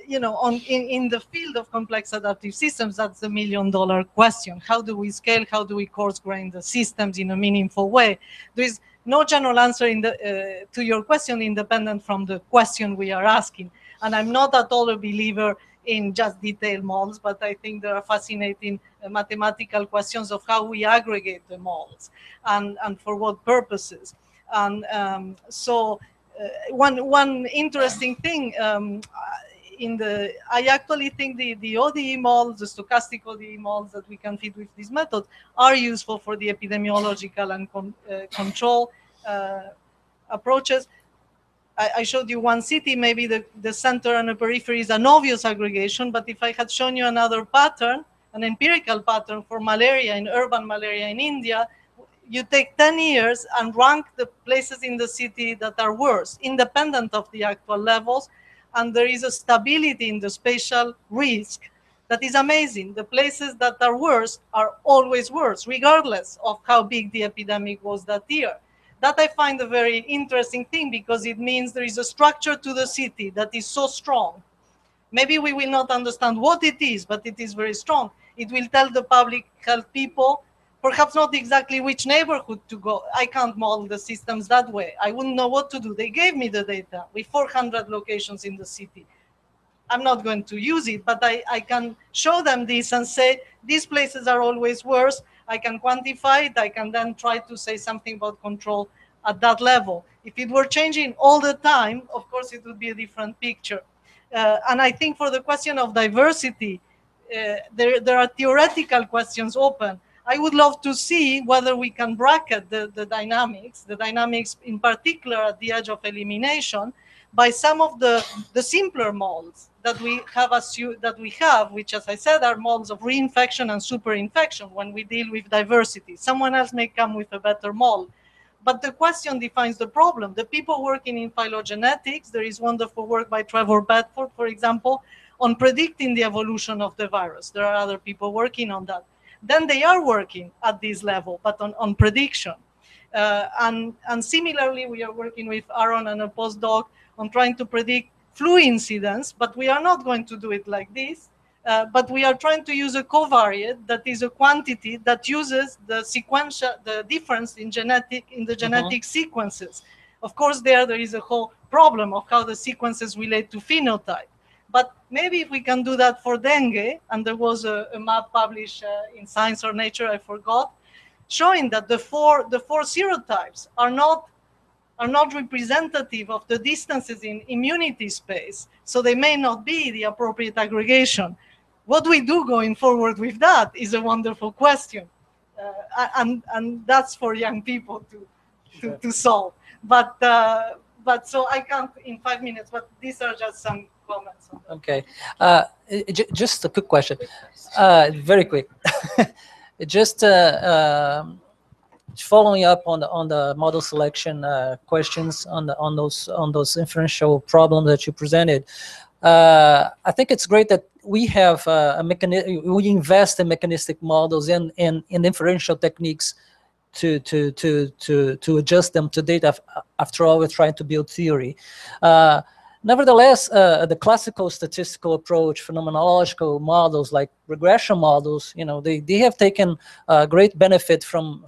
in the field of complex adaptive systems, that's the million-dollar question. How do we scale? How do we coarse-grain the systems in a meaningful way? There is no general answer to your question independent from the question we are asking. And I'm not at all a believer in just detailed models, but I think there are fascinating mathematical questions of how we aggregate the models and for what purposes. And one interesting thing I actually think the ODE models, the stochastic ODE models that we can fit with this method are useful for the epidemiological and control approaches. I showed you one city, maybe the center and the periphery is an obvious aggregation, but if I had shown you another pattern, an empirical pattern for malaria, in urban malaria in India, you take 10 years and rank the places in the city that are worse, independent of the actual levels, and there is a stability in the spatial risk that is amazing. The places that are worse are always worse, regardless of how big the epidemic was that year. That I find a very interesting thing, because it means there is a structure to the city that is so strong. Maybe we will not understand what it is, but it is very strong. It will tell the public health people, perhaps not exactly which neighborhood to go. I can't model the systems that way. I wouldn't know what to do. They gave me the data with 400 locations in the city. I'm not going to use it, but I can show them this and say, these places are always worse. I can quantify it. I can then try to say something about control at that level. If it were changing all the time, of course, it would be a different picture. And I think for the question of diversity, there are theoretical questions open. I would love to see whether we can bracket the dynamics in particular at the edge of elimination, by some of the simpler models that we have, which, as I said, are models of reinfection and superinfection when we deal with diversity. Someone else may come with a better model. But the question defines the problem. The people working in phylogenetics, there is wonderful work by Trevor Bedford, for example, on predicting the evolution of the virus. There are other people working on that. Then they are working at this level, but on prediction. And similarly, we are working with Aaron and a postdoc on trying to predict flu incidence, but we are not going to do it like this. But we are trying to use a covariate that is a quantity that uses the difference in the genetic sequences. Of course, there is a whole problem of how the sequences relate to phenotype. But maybe if we can do that for dengue, and there was a map published in Science or Nature, I forgot, showing that the four serotypes are not representative of the distances in immunity space, so they may not be the appropriate aggregation. What we do going forward with that is a wonderful question, and that's for young people to solve. But so I can't in 5 minutes. But these are just some comments on that. Okay, just a quick question, very quick. Just following up on the model selection questions on those inferential problems that you presented. I think it's great that we have we invest in mechanistic models and in inferential techniques to adjust them to data. After all, we're trying to build theory. Nevertheless, the classical statistical approach, phenomenological models like regression models, they have taken great benefit from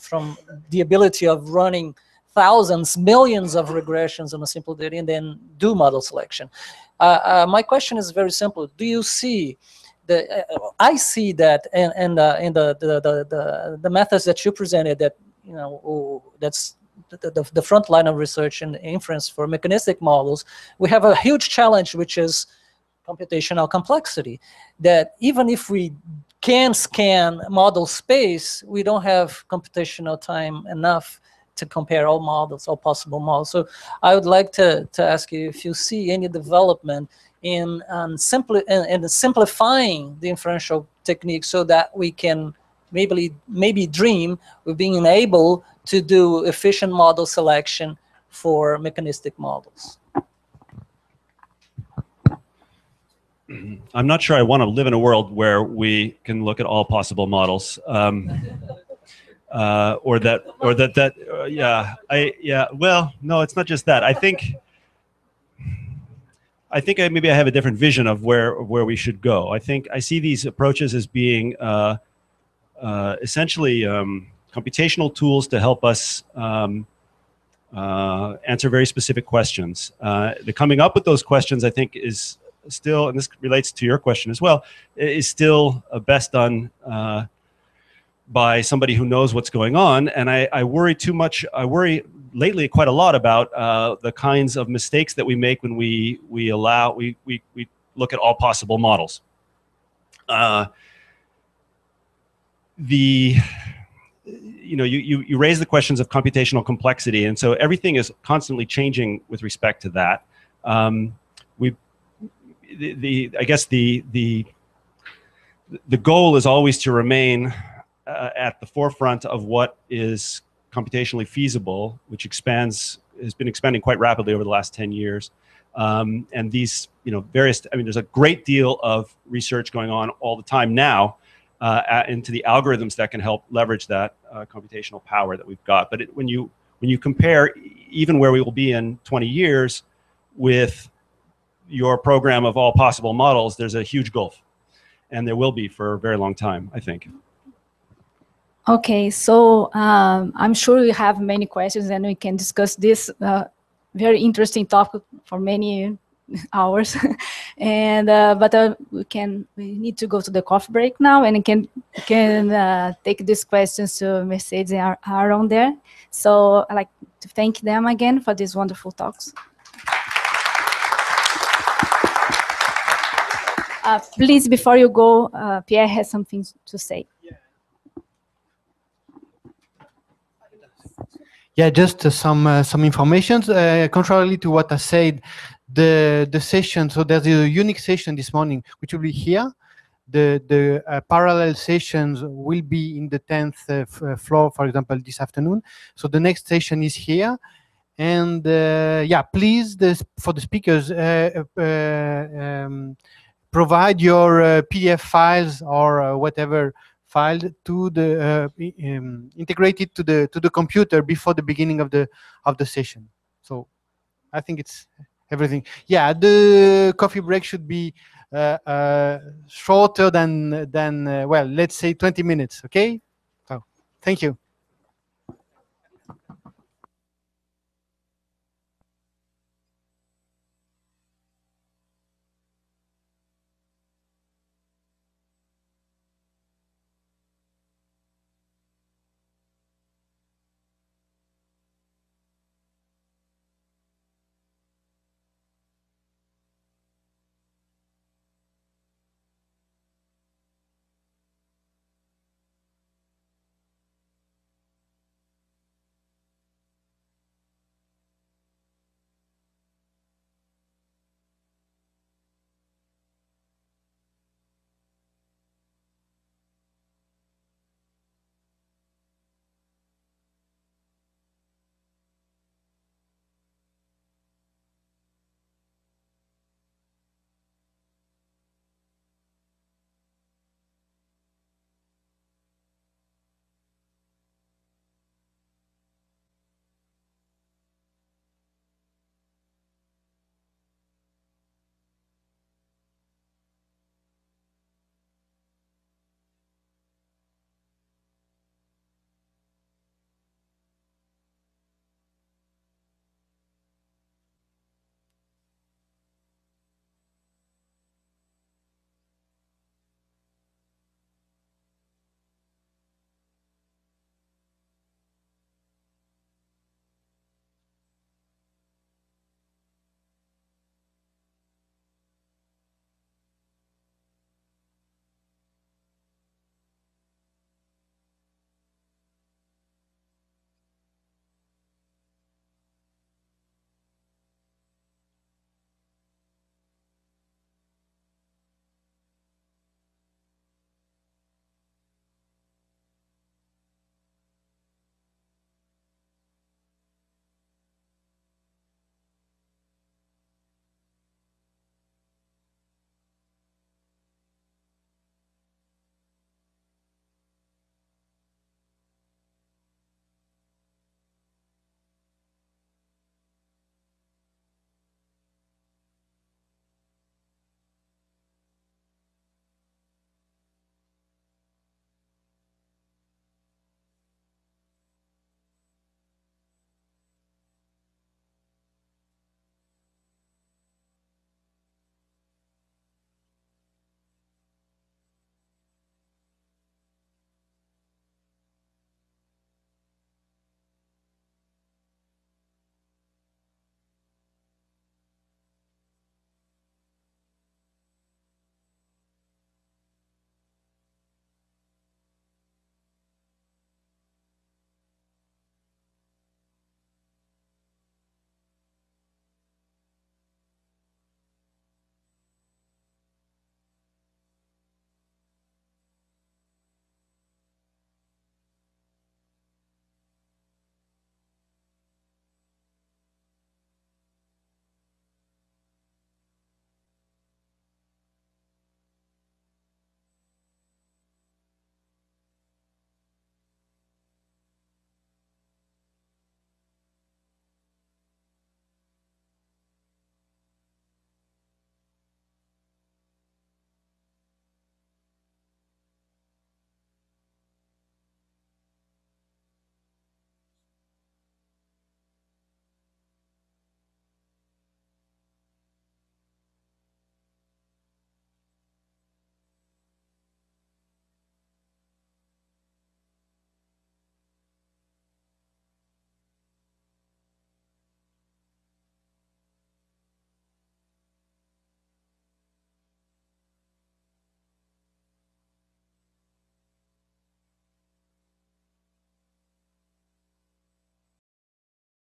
the ability of running thousands, millions of regressions on a simple data and then do model selection. My question is very simple. Do you see I see that in the methods that you presented, that that's the front line of research and inference for mechanistic models, we have a huge challenge, which is computational complexity. That even if we can scan model space, we don't have computational time enough to compare all models, all possible models. So I would like to ask you if you see any development in simplifying the inferential technique so that we can maybe dream of being able to do efficient model selection for mechanistic models. I'm not sure I want to live in a world where we can look at all possible models, well, no, it's not just that. I think maybe I have a different vision of where we should go. I think I see these approaches as being essentially computational tools to help us answer very specific questions. The coming up with those questions, I think, is still, and this relates to your question as well, is still best done by somebody who knows what's going on. And I worry too much. I worry lately quite a lot about the kinds of mistakes that we make when we look at all possible models. You raise the questions of computational complexity, and so everything is constantly changing with respect to that. I guess the goal is always to remain at the forefront of what is computationally feasible, which has been expanding quite rapidly over the last 10 years. And these, there's a great deal of research going on all the time now into the algorithms that can help leverage that computational power that we've got. But when you compare even where we will be in 20 years with your program of all possible models, there's a huge gulf. And there will be for a very long time, I think. Okay, so I'm sure we have many questions and we can discuss this very interesting topic for many hours. And but we need to go to the coffee break now, and we can take these questions to Mercedes and Aaron there. So I'd like to thank them again for these wonderful talks. Please, before you go, Pierre has something to say. Yeah, just some information. Contrary to what I said, the session. So there's a unique session this morning, which will be here. The parallel sessions will be in the 10th floor, for example, this afternoon. So the next session is here. And yeah, please, for the speakers, provide your PDF files or whatever file to the integrated to the computer before the beginning of the session. So I think it's everything. Yeah, the coffee break should be shorter than well, let's say 20 minutes. Okay. So thank you.